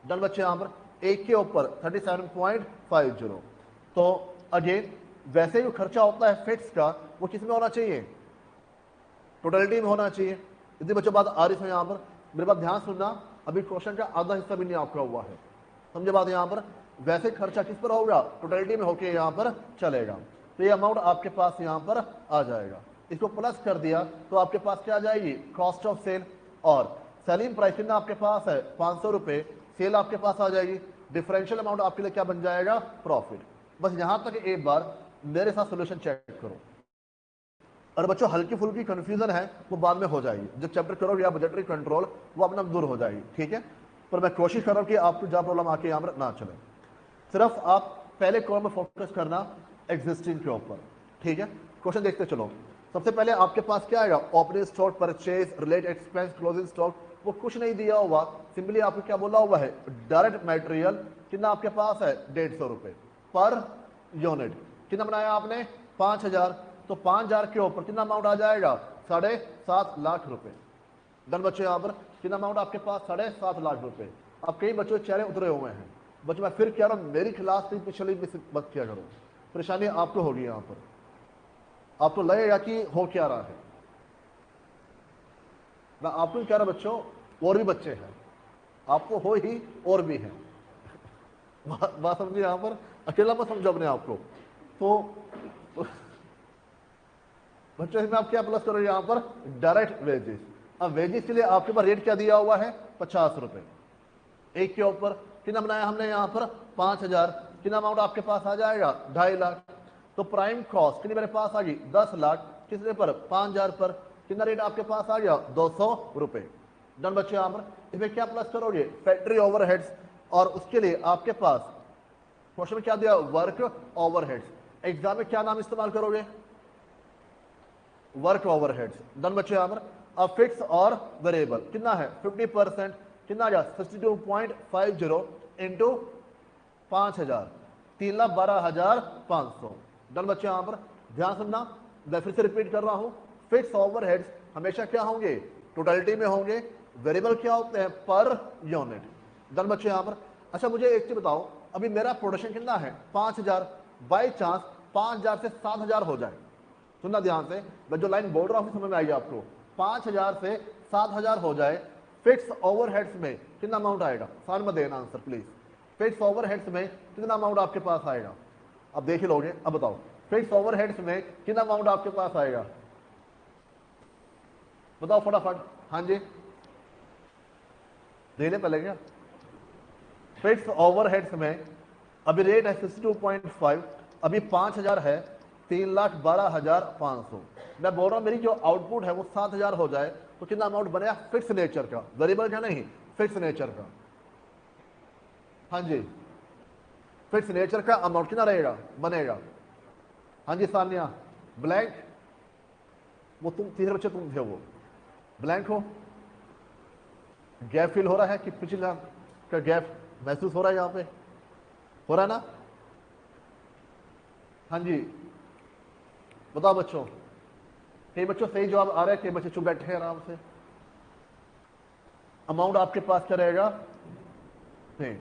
डन बच्चे यहां पर, एक के ऊपर 37.50। तो अगेन वैसे ही खर्चा होता है फिक्स का, वो किस में होना चाहिए, टोटलिटी में होना चाहिए। इतनी बच्चों बात आ रही है यहां पर, मेरे बात ध्यान सुनना, अभी क्वेश्चन का आधा हिस्सा भी नहीं आपका हुआ है, समझे बात यहां पर। वैसे खर्चा किस पर होगा, टोटलिटी में होके यहां पर चलेगा, तो ये अमाउंट आपके पास यहां पर आ जाएगा। इसको प्लस कर दिया तो आपके पास क्या आ जाएगी, कॉस्ट ऑफ सेल, और सेलिंग प्राइस कितना आपके पास है 500 रुपए, सेल आपके पास आ जाएगी, डिफरेंशियल अमाउंट आपके लिए क्या बन जाएगा, प्रॉफिट। बस यहां तक एक बार मेरे साथ सोल्यूशन चेक करो, और बच्चों हल्की फुल्की कंफ्यूजन है वो बाद में हो जाएगी, जब चैप्टर करोगे या बजटरी कंट्रोल वो अपना दूर हो जाएगी, ठीक है। पर मैं कोशिश कर रहा हूं कि आपको जहां प्रॉब्लम आके यहां पर ना चले, सिर्फ आप पहले कॉलम में फोकस करना एग्जिस्टिंग के ऊपर, ठीक है। क्वेश्चन देखते चलो, सबसे पहले आपके पास क्या आएगा, opening stock, purchase, relate expense, closing stock, वो कुछ नहीं दिया हुआ, सिंपली आपको क्या बोला हुआ है, डायरेक्ट मटेरियल कितना आपके पास है 150 रुपए पर यूनिट, कितना बनाया आपने 5,000, तो 5,000 के ऊपर कितना अमाउंट आ जाएगा 7.5 लाख रुपए। डन बच्चों यहाँ पर कितना अमाउंट आपके पास 7.5 लाख रुपए। अब कई बच्चों के चेहरे उतरे हुए हैं, बच्चों मैं फिर कह रहा हूँ मेरी क्लास से पिछली मत किया करो, परेशानी आपको होगी यहाँ पर, आपको लगेगा कि हो क्या रहा है। मैं आपको कह रहा बच्चों और भी बच्चे हैं, आपको हो ही और भी हैं, बात समझिए यहाँ पर, अकेला मत समझो अपने आप को। तो बच्चों इसमें आप क्या प्लस करो यहाँ पर, डायरेक्ट वेजेस। अब वेजेस के लिए आपके पास रेट क्या दिया हुआ है 50 रुपए, एक के ऊपर कितना बनाया हमने यहाँ पर 5,000, कितना अमाउंट आपके पास आ जाएगा 2.5 लाख। तो प्राइम कॉस्ट कितनी मेरे पास आ गई 10 लाख, किसने पर 5,000 पर, कितना रेट आपके पास आ गया 200 रुपए। डन बच्चे यहाँ पर इसमें क्या प्लस करोगे फैक्ट्री ओवरहेड्स, और उसके लिए आपके पास क्वेश्चन में क्या दिया वर्क ओवरहेड्स। एग्जाम में क्या नाम इस्तेमाल करोगे वर्क ओवरहेड्स। डन बच्चे यहाँ पर अब फिक्स और वेरिएबल कितना है 50%, कितना आ गया 62.50 इंटू 5000 3,12,500। डन बच्चे यहाँ पर ध्यान सुनना, मैं फिर से रिपीट कर रहा हूं, फिक्स ओवरहेड्स हमेशा क्या होंगे टोटलिटी में होंगे, वेरिएबल क्या होते हैं पर यूनिट। डन बच्चे यहाँ पर अच्छा मुझे एक चीज बताओ, अभी मेरा प्रोडक्शन कितना है 5000, बाई चांस 5000 से 7000 हो जाए, सुनना ध्यान से, मैं जो लाइन बोल रहा हूं समझ में आएगी आपको, 5000 से 7000 हो जाए, फिक्स ओवरहेड्स में कितना अमाउंट आएगा, साथ में देना आंसर प्लीज। फिक्स ओवरहेड्स में कितना अमाउंट आपके पास आएगा, अब देख ही लोगे, अब बताओ फिक्स ओवरहेड्स में कितना अमाउंट आपके पास आएगा, बताओ फटाफट। हाँ जी दे ले पहले क्या, फिक्स ओवरहेड्स में अभी रेट है 62.5, अभी 5000 है, 3,12,500। मैं बोल रहा हूं मेरी जो आउटपुट है वो 7000 हो जाए तो कितना अमाउंट बनेगा फिक्स नेचर का, वेरिएबल का नहीं, फिक्स नेचर का। हाँ जी फिक्स नेचर का अमाउंट कितना रहेगा बनेगा। हाँ जी सानिया ब्लैंक, वो तुम तीसरे बच्चे तुम थे, वो ब्लैंक हो, गैप फील हो रहा है कि पिछला का गैप महसूस हो रहा है यहाँ पे, हो रहा है ना। हाँ जी बताओ बच्चों, कई बच्चों सही जवाब आ रहा है, कई बच्चे चुप बैठे हैं आराम से। अमाउंट आपके पास क्या रहेगा नहीं,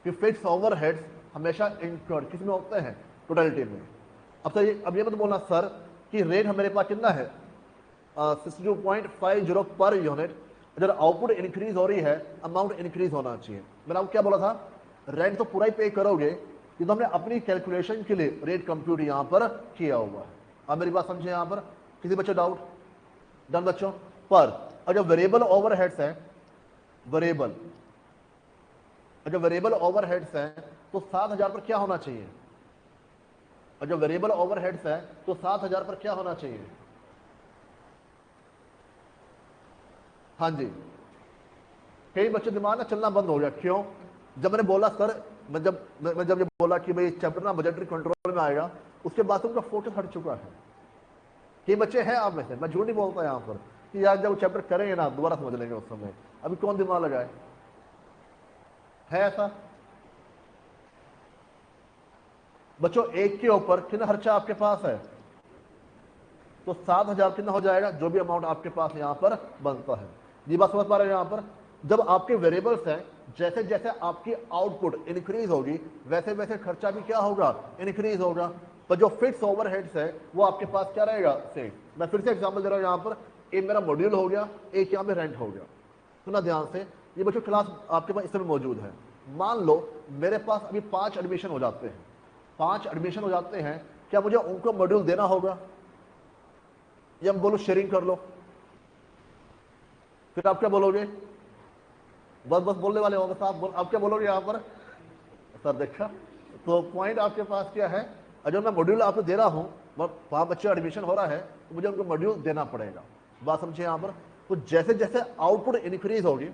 कि फिक्स ओवरहेड्स हमेशा इंक्लूड किस में होते हैं टोटलिटी में। अब ये मत बोलना सर कि रेट हमारे पास कितना है 62.50 पर यूनिट, अगर आउटपुट इंक्रीज हो रही है अमाउंट इंक्रीज होना चाहिए। मैंने आपको क्या बोला था, रेंट तो पूरा ही पे करोगे, ये तो हमने अपनी कैलकुलेशन के लिए रेट कंप्यूट यहां पर किया हुआ है। आप मेरी बात समझे यहां पर, किसी बच्चे डाउट। डन बच्चों, पर अगर वेरिएबल ओवरहेड्स है, वेरिएबल अगर वेरिएबल ओवरहेड्स है तो 7000 पर क्या होना चाहिए, अगर वेरिएबल ओवरहेड्स है तो 7000 पर क्या होना चाहिए। हाँ जी कई बच्चे दिमाग ना चलना बंद हो गया, क्यों, जब मैंने बोला सर, मैं जब ये बोला कि भाई चैप्टर ना बजटरी कंट्रोल में आएगा, उसके बाद से उनका फोकस हट चुका है। कई बच्चे हैं आप में से, मैं झूठ नहीं बोलता यहाँ पर कि यार जब चैप्टर करेंगे ना दोबारा समझ लेंगे, उस समय अभी कौन दिमाग लगाए, है ऐसा। बच्चों एक के ऊपर कितना खर्चा आपके पास है, तो 7000 कितना हो जाएगा जो भी अमाउंट आपके पास यहां पर बनता है। ये बात समझ पा रहे हैं यहां पर, जब आपके वेरिएबल्स हैं, जैसे जैसे आपकी आउटपुट इंक्रीज होगी वैसे वैसे खर्चा भी क्या होगा इंक्रीज होगा, पर जो फिक्स ओवरहेड्स है वो आपके पास क्या रहेगा सेम। मैं फिर से एग्जांपल दे रहा हूं यहां पर, एक मेरा मॉड्यूल हो गया, एक यहां पे रेंट हो गया। सुना ध्यान से, ये बच्चों क्लास आपके पास इस समय मौजूद है। मान लो मेरे पास अभी 5 एडमिशन हो जाते हैं, 5 एडमिशन हो जाते हैं, क्या मुझे उनको मॉड्यूल देना होगा या हम बोलो शेयरिंग कर लो, फिर आप क्या बोलोगे, बस बोलने वाले हो बस आप क्या बोलोगे यहां पर, सर देखा। तो पॉइंट आपके पास क्या है, अगर मैं मॉड्यूल आपको दे रहा हूं, 5 बच्चे एडमिशन हो रहा है तो मुझे उनको मॉड्यूल देना पड़ेगा, बात समझे यहां पर। तो जैसे जैसे आउटपुट इंक्रीज होगी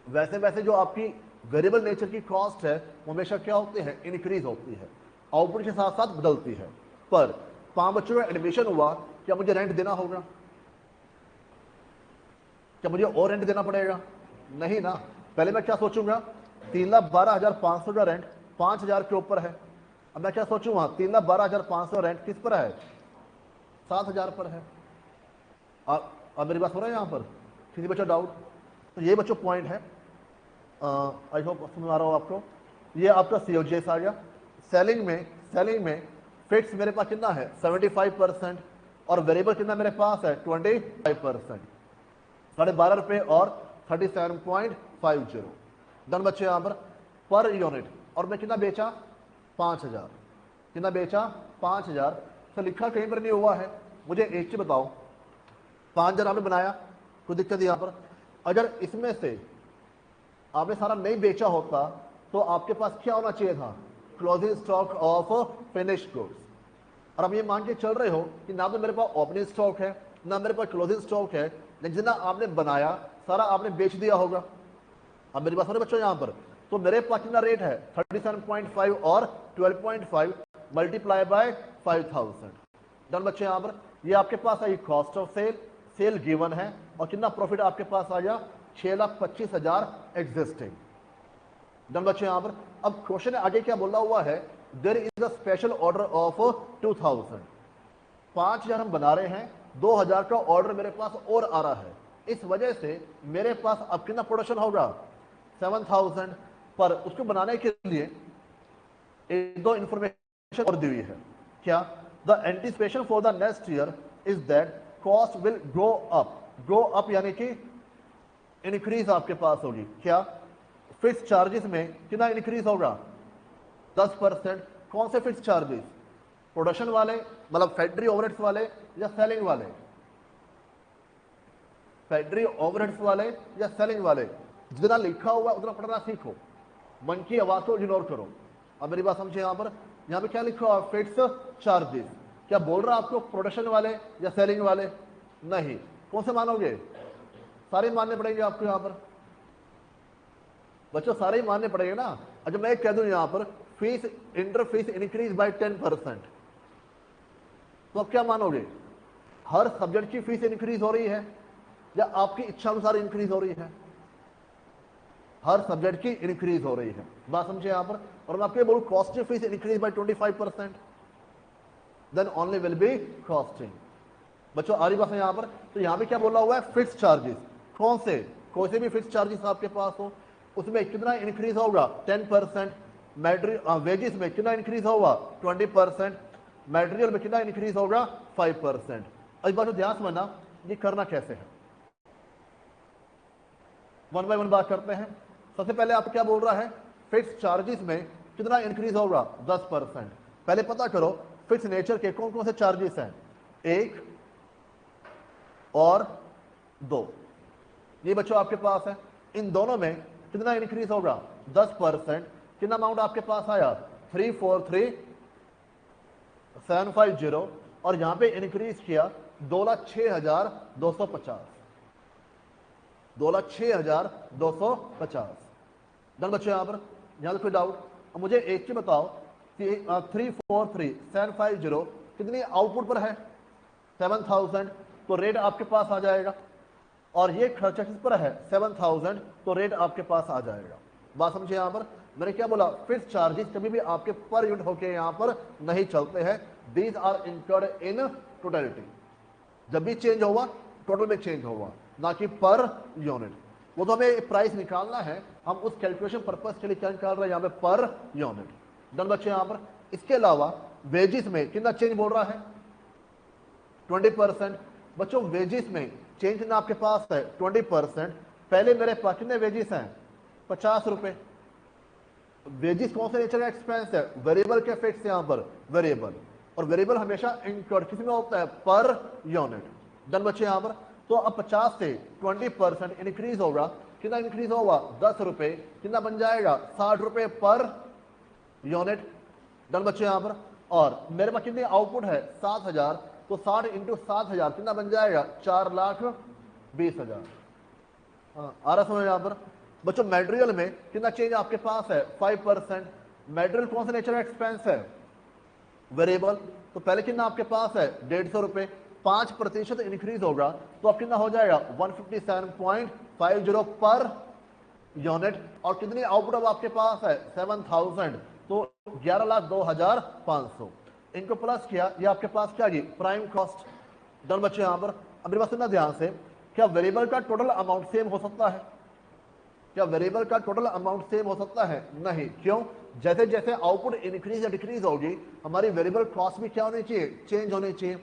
वैसे वैसे जो आपकी वेरिएबल नेचर की कॉस्ट है वो हमेशा क्या होती है इंक्रीज होती है, आउटपुट के साथ साथ बदलती है। पर 5 बच्चों का एडमिशन हुआ, क्या मुझे रेंट देना होगा, क्या मुझे और रेंट देना पड़ेगा, नहीं ना। पहले मैं क्या सोचूंगा 3,12,500 का रेंट 5000 के ऊपर है, अब मैं क्या सोचूंगा 3,12,500 रेंट किस पर है 7000 पर है। अब मेरी बात हो रहा है यहां पर, किसी बच्चा डाउट। तो ये बच्चों पॉइंट है, आई होप समझ आ रहा हो आपको। ये आपका सीओजीएस आ गया। सेलिंग में फिक्स मेरे पास कितना है 75% और वेरिएबल कितना मेरे पास है 25%, 12.5 रुपए और 37.50। डन बच्चे यहां पर यूनिट, और मैं कितना बेचा 5000, कितना बेचा 5000। तो लिखा कहीं पर नहीं हुआ है, मुझे एक चीज बताओ, 5000 आपने बनाया, कोई दिक्कत यहां पर, अगर इसमें से आपने सारा नहीं बेचा होता तो आपके पास क्या होना चाहिए था closing stock of finished goods. और अब ये मान के चल रहे हो कि ना तो मेरे पास ओपनिंग स्टॉक है ना मेरे पास क्लोजिंग स्टॉक है, लेकिन जितना आपने बनाया सारा आपने बेच दिया होगा। अब मेरी बात सुनो बच्चों यहाँ पर, तो मेरे पास कितना रेट है 37.5 और 12.5 मल्टीप्लाई बाय 5000। डन बच्चे यहाँ पर, ये आपके पास आई cost of sale, sale given है, और कितना प्रॉफिट आपके पास आ गया 6,25,000 एग्जिस्टिंग। डन बच्चे यहाँ पर, अब क्वेश्चन आगे क्या बोला हुआ है, there is a special order of 2000। 5000 हम बना रहे हैं, 2000 का ऑर्डर मेरे पास और आ रहा है, इस वजह से मेरे पास अब कितना प्रोडक्शन होगा 7000। पर उसको बनाने के लिए एक दो इंफॉर्मेशन और दी हुई है। क्या? The anticipation for the next year is that cost will grow up. Grow up यानी कि इंक्रीज आपके पास होगी। क्या? फिक्स चार्जेस में कितना इंक्रीज होगा 10%। कौन से फिक्स चार्जेस? प्रोडक्शन वाले, मतलब फैक्ट्री ओवरहेड्स वाले या सेलिंग वाले? फैक्ट्री ओवरहेड्स वाले या सेलिंग वाले? जितना लिखा हुआ है उतना पढ़ना सीखो, मन की आवाज को इग्नोर करो। अब मेरी बात समझे, यहाँ पे क्या लिखा हुआ? Fix charges. क्या बोल रहा आपको प्रोडक्शन वाले या सेलिंग वाले? नहीं। कौन से मानोगे? सारे मानने पड़ेंगे आपको यहाँ पर बच्चों, सारे ही मानने पड़ेंगे ना। अच्छा मैं कह दूं यहाँ पर fees inter fees increase bye 10%, तो अब क्या मानोगे? हर सब्जेक्ट की फीस इंक्रीज हो रही है या आपकी इच्छा अनुसार इंक्रीज हो रही है? हर सब्जेक्ट की इंक्रीज हो रही है, बात समझे यहाँ पर। और मैं आपको बोलूं cost fees increase by 25%, then only will be costing. बच्चों आ रही बात है यहाँ पर। तो यहाँ पे क्या बोला हुआ है? Fix charges. कौन से? कोई से भी फिक्स चार्जेस आपके पास हो, उसमें कितना इंक्रीज होगा 10%। मटेरियल वेजेस में कितना इंक्रीज होगा 20%। मटेरियल में कितना इंक्रीज होगा 5%। इस बात को ध्यान समझना, ये करना कैसे है, वन बाय वन बात करते हैं। सबसे पहले आप क्या बोल रहा है? फिक्स चार्जेस में कितना इंक्रीज होगा 10%। पहले पता करो फिक्स नेचर के कौन कौन से चार्जेस हैं, 1 और 2। ये बच्चों आपके पास है, इन दोनों में कितना इंक्रीज होगा 10%। कितना अमाउंट आपके पास आया 343,750, और यहां पे इंक्रीज किया 2,06,250। 2,06,250। डन बच्चों यहाँ पर, यहाँ कोई डाउट? अब मुझे एक चीज बताओ कि 343,750 कितनी आउटपुट पर है 7000, तो रेट आपके पास आ जाएगा। और ये खर्चा किस पर है 7000, तो रेट आपके पास आ जाएगा। बात समझे यहाँ पर? मैंने क्या बोला? फिक्स चार्जेस कभी भी आपके पर यूनिट होके यहाँ पर नहीं चलते हैं, these are incurred in totality. जब भी चेंज होगा टोटल में चेंज होगा, ना कि पर यूनिट। वो तो हमें प्राइस निकालना है, हम उस कैलकुलेशन पर्पज के लिए क्या निकाल रहे हैं यहाँ पे पर यूनिट। डन बच्चे यहाँ पर। इसके अलावा वेजेस में कितना चेंज बोल रहा है 20%। बच्चों वेजेस में चेंज ना आपके पास है 20%। पहले मेरे पास कितने वेजेस हैं 50 रुपए। वेजेस कौन से नेचर का एक्सपेंस है? वेरिएबल के फिक्स यहाँ पर वेरिएबल, और वेरिएबल हमेशा इंक्लूड किस में होता है पर यूनिट। डन बच्चे यहाँ पर। तो अब 50 से 20% इंक्रीज होगा, कितना इंक्रीज होगा 10 रुपए, कितना बन जाएगा 60 रुपए पर यूनिट। डन बच्चे यहाँ पर। और मेरे पास कितनी आउटपुट है 7000, तो 60 इंटू 7000 कितना बन जाएगा 4,20,000। आ रहा समझ यहाँ पर? बच्चों मटेरियल में कितना चेंज आपके पास है 5%। मटेरियल कौन सा नेचर का एक्सपेंस है वेरिएबल, तो पहले कितना आपके पास है 150 रुपए, 5% इंक्रीज होगा तो अब कितना हो जाएगा 157.50 पर यूनिट। और कितनी आउटपुट अब आपके पास है 7000, तो 11,02,500। इनको प्लस किया, ये आपके पास क्या गई प्राइम कॉस्ट। डन बच्चे यहाँ पर। अब मेरे पास सुनना ध्यान से, क्या वेरिएबल का टोटल अमाउंट सेम हो सकता है? क्या वेरिएबल का टोटल अमाउंट सेम हो सकता है? नहीं। क्यों? जैसे जैसे आउटपुट इंक्रीज या डिक्रीज होगी हमारी वेरिएबल कॉस्ट भी क्या होनी चाहिए चेंज होनी चाहिए।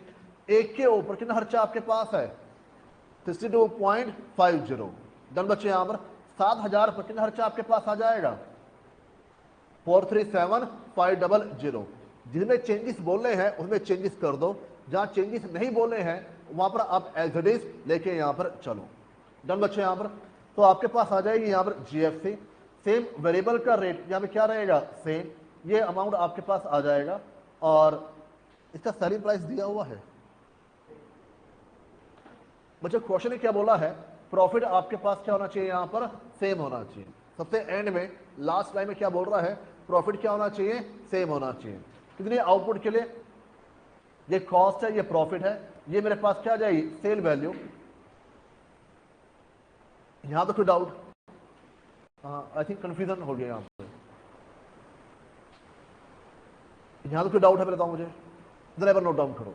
एक के ऊपर कितना खर्चा आपके पास है 62.50। डन बच्चे यहाँ पर। 7000 पर कितना खर्चा आपके पास आ जाएगा 437,500। जिसमें चेंजेस बोले हैं उसमें चेंजेस कर दो, जहां चेंजेस नहीं बोले हैं वहां पर आप एज इट इज लेके यहां पर चलो। डन बच्चे यहां पर। तो आपके पास आ जाएगी यहां पर जीएफसी, सेम वेरिएबल का रेट यहां पे क्या रहेगा सेम, ये अमाउंट आपके पास आ जाएगा। और इसका सेलिंग प्राइस दिया हुआ है, मुझे क्वेश्चन ने क्या बोला है, प्रॉफिट आपके पास क्या होना चाहिए, यहां पर सेम होना चाहिए। सबसे एंड में लास्ट लाइन में क्या बोल रहा है, प्रॉफिट क्या होना चाहिए, सेम होना चाहिए। कितने आउटपुट के लिए, ये कॉस्ट है, ये प्रॉफिट है, ये मेरे पास क्या आ जाएगी, सेल वैल्यू। यहां तो कोई डाउट, हाँ आई थिंक कंफ्यूजन हो गया यहां पर, यहां तो कोई डाउट है बताओ मुझे, जरा एक बार नोट डाउन करो।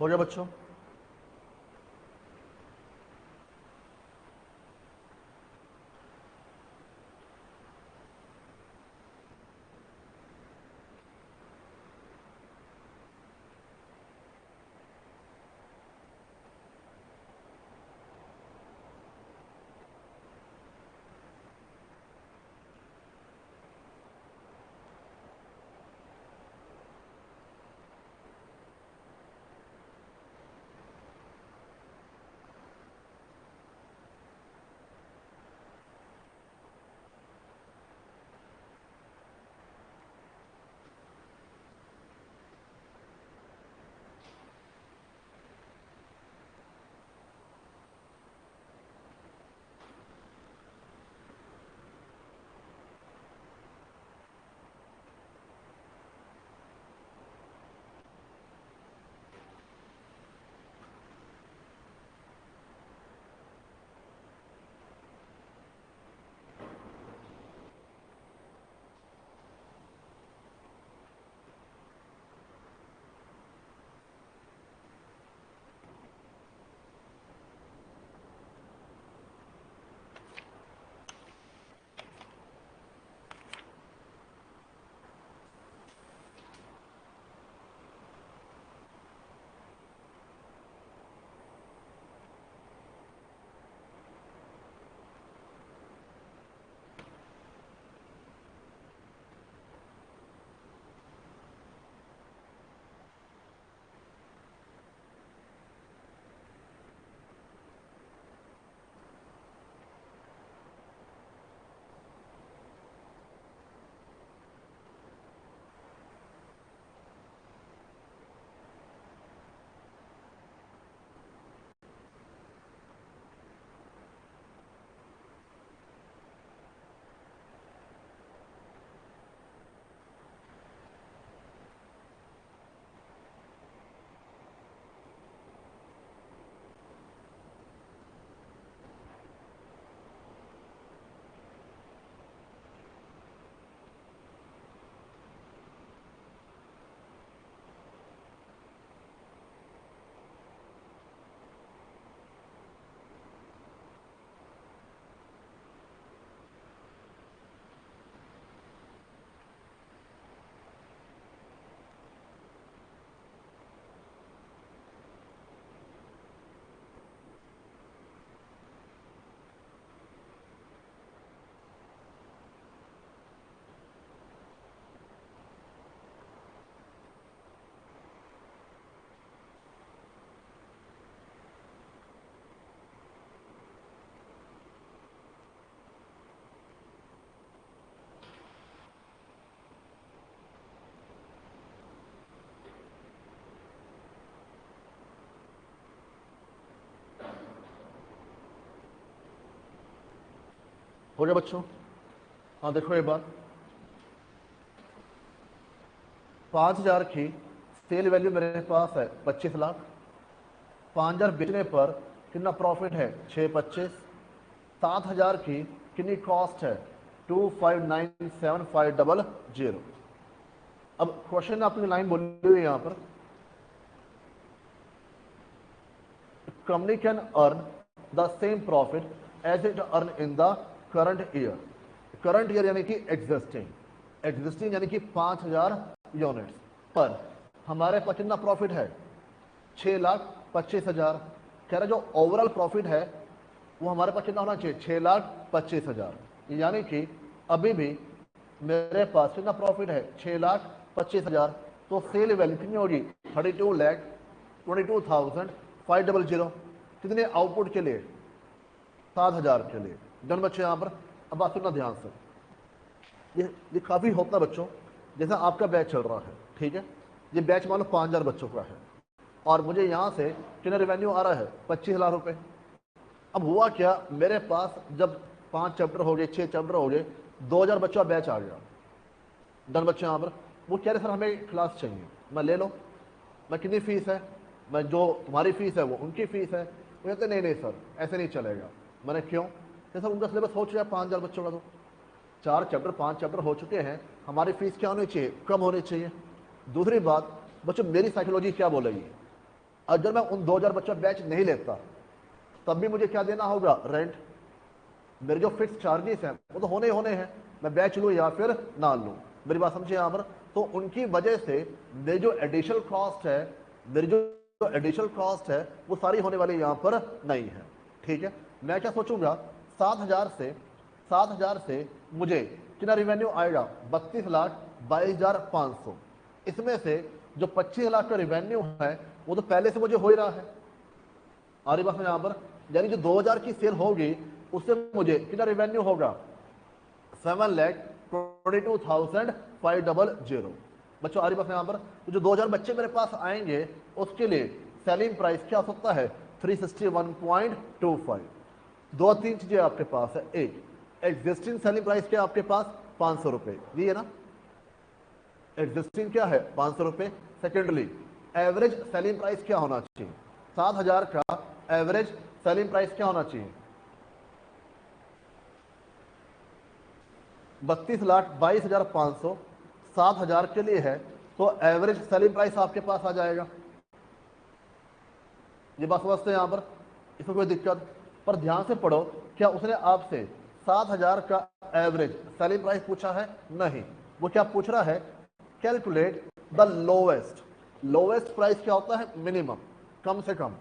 हो गया बच्चों? हो गया बच्चों? हाँ देखो एक बार, 5,000 की सेल वैल्यू मेरे पास है 25 लाख। 5,000 बेचने पर कितना प्रॉफिट है? 625। 7,000 की कितनी कॉस्ट है? 2597500। अब क्वेश्चन आपकी लाइन बोली हुई है यहाँ पर, company can earn the same profit as it earn in the current year. Current year यानी कि एग्जिस्टिंग यानी कि 5,000 यूनिट्स पर हमारे पास कितना प्रॉफिट है? 6,25,000। कह रहे जो ओवरऑल प्रॉफिट है वो हमारे पास कितना होना चाहिए? 6,25,000। यानी कि अभी भी मेरे पास कितना प्रॉफिट है? 6,25,000। तो सेल वैल्यू कितनी होगी? 32,22,500। कितने आउटपुट के लिए? 7,000 के लिए। डन बच्चे यहाँ पर? अब बात सुनना ध्यान से, ये काफ़ी होता है बच्चों। जैसा आपका बैच चल रहा है, ठीक है, ये बैच मान लो 5,000 बच्चों का है और मुझे यहाँ से कितना रेवेन्यू आ रहा है? 25,000 रुपये। अब हुआ क्या, मेरे पास जब 5 चैप्टर हो गए, 6 चैप्टर हो गए, 2,000 बच्चों का बैच आ गया। डन बच्चे यहाँ पर? वो कह रहे सर हमें क्लास चाहिए। मैं ले लो, मैं कितनी फीस है? मैं जो तुम्हारी फीस है वो उनकी फीस है। वो कहते नहीं नहीं सर ऐसे नहीं चलेगा। मैंने क्यों? तो सर उनका सिलेबस हो चुका है 5,000 बच्चों का, तो 4 चैप्टर 5 चैप्टर हो चुके हैं, हमारी फीस क्या होनी चाहिए? कम होनी चाहिए। दूसरी बात बच्चों, मेरी साइकोलॉजी क्या बोलेगी? अगर मैं उन 2000 बच्चों बैच नहीं लेता तब भी मुझे क्या देना होगा, रेंट। मेरे जो फिक्स चार्जेस हैं वो तो होने ही होने हैं, मैं बैच लूँ या फिर ना लूँ। मेरी बात समझिए यहाँ पर। तो उनकी वजह से मेरी जो एडिशनल कॉस्ट है, मेरी जो एडिशनल कॉस्ट है वो सारी होने वाली यहाँ पर नहीं है। ठीक है, मैं क्या सोचूंगा, 7,000 से मुझे कितना रिवेन्यू आएगा, 32,22,500। इसमें से जो 25 लाख का रिवेन्यू है वो तो पहले से मुझे हो ही रहा है। आ रही बात में यहाँ पर, यानी जो 2000 की सेल होगी उससे मुझे कितना रिवेन्यू होगा, 7,22,500। बच्चों आ रही बात यहाँ पर। तो जो 2000 बच्चे मेरे पास आएंगे उसके लिए सेलिंग प्राइस क्या हो सकता है, 361.25। दो तीन चीजें आपके पास है, एक एग्जिस्टिंग सेलिंग प्राइस क्या आपके पास, 500 रुपए, ये है ना, एग्जिस्टिंग क्या है 500 रुपए। सेकेंडली एवरेज सेलिंग प्राइस क्या होना चाहिए, 7,000 का एवरेज सेलिंग प्राइस क्या होना चाहिए, 32,22,500। 7,000 के लिए है तो एवरेज सेलिंग प्राइस आपके पास आ जाएगा। ये बात समझते हैं यहां पर, इसमें कोई दिक्कत। पर ध्यान से पढ़ो, क्या उसने आपसे 7,000 का एवरेज सेलिंग प्राइस पूछा है, नहीं। वो क्या पूछ रहा है, कैलकुलेट द लोवेस्ट प्राइस क्या होता है, मिनिमम, कम से कम,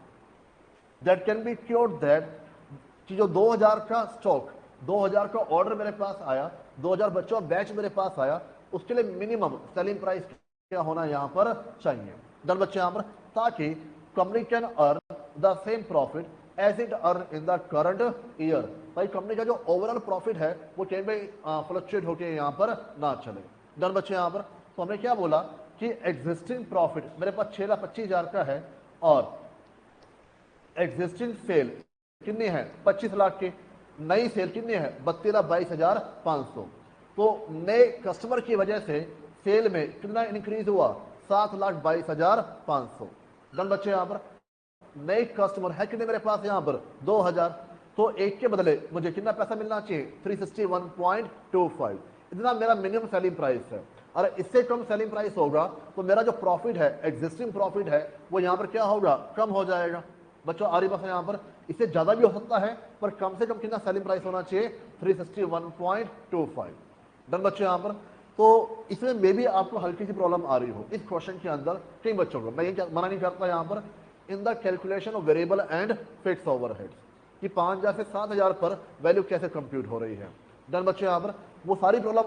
that can be cured that, कि जो 2000 का स्टॉक, 2000 का ऑर्डर मेरे पास आया, 2000 बच्चों का बैच मेरे पास आया, उसके लिए मिनिमम सेलिंग प्राइस क्या होना यहां पर चाहिए, डन बच्चे यहां पर, ताकि company can earn the same profit as it earn in the current year. भाई कंपनी का जो ओवरऑल प्रॉफिट है वो कहीं पे फ्लक्चुएट होकर यहां पर ना चले। डन बच्चे यहां पर। तो हमने क्या बोला कि एग्जिस्टिंग प्रॉफिट मेरे पास 6,25,000 का है और एग्जिस्टिंग सेल कितनी है, 25 लाख की। नई सेल कितनी है, 32,22,500। तो नए कस्टमर की वजह से सेल में कितना इंक्रीज हुआ, 7,22,500। डन बच्चे यहां पर। नए कस्टमर है कितने मेरे पास यहां पर, 2000। तो एक के बदले मुझे कितना पैसा मिलना चाहिए, 361.25। इतना मेरा मिनिमम सेलिंग प्राइस है। और इससे कम सेलिंग प्राइस होगा तो मेरा जो प्रॉफिट है, एग्जिस्टिंग प्रॉफिट है, वो यहां पर क्या होगा, कम हो जाएगा। बच्चों आ रही बात है यहां पर। इससे ज्यादा भी हो सकता है पर कम से कम कितना सेलिंग प्राइस होना चाहिए, 361.25। डन बच्चों यहां पर। तो इसमें मे भी आपको हल्की सी प्रॉब्लम आ रही हो इस क्वेश्चन के अंदर, कई बच्चों को, मैं ये मना नहीं करता यहां पर, in the calculation of variable and fix overheads, कि 5,000 से 7,000 पर वैल्यू कैसे कंप्यूट हो रही है। डन बच्चों यहां पर। वो सारी प्रॉब्लम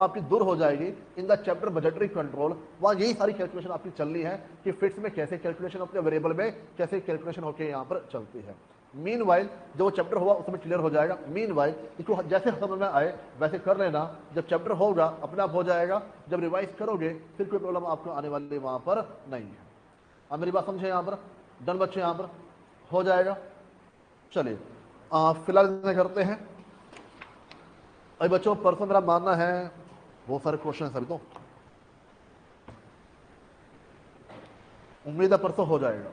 आपकी दूर हो जाएगी in the chapter budgetary control. वहां यही सारी कैलकुलेशन आपकी चलनी है कि फिक्स में कैसे कैलकुलेशन होती है, वेरिएबल में कैसे कैलकुलेशन होकर यहां पर चलती है। मीनवाइल जो चैप्टर होगा उसमें क्लियर हो जाएगा। मीनवाइल इसको जैसे समझ में आए वैसे कर लेना, जब चैप्टर होगा अपने आप हो जाएगा, जब रिवाइज करोगे फिर कोई प्रॉब्लम आपको आने वाली वहां पर नहीं है। अब मेरी बात समझे यहां पर, डन बच्चे यहां पर हो जाएगा। चलिए फिलहाल इतना करते हैं। अभी बच्चों परसों मेरा मानना है बहुत सारे क्वेश्चन है, सभी तो उम्मीद है परसों हो जाएगा।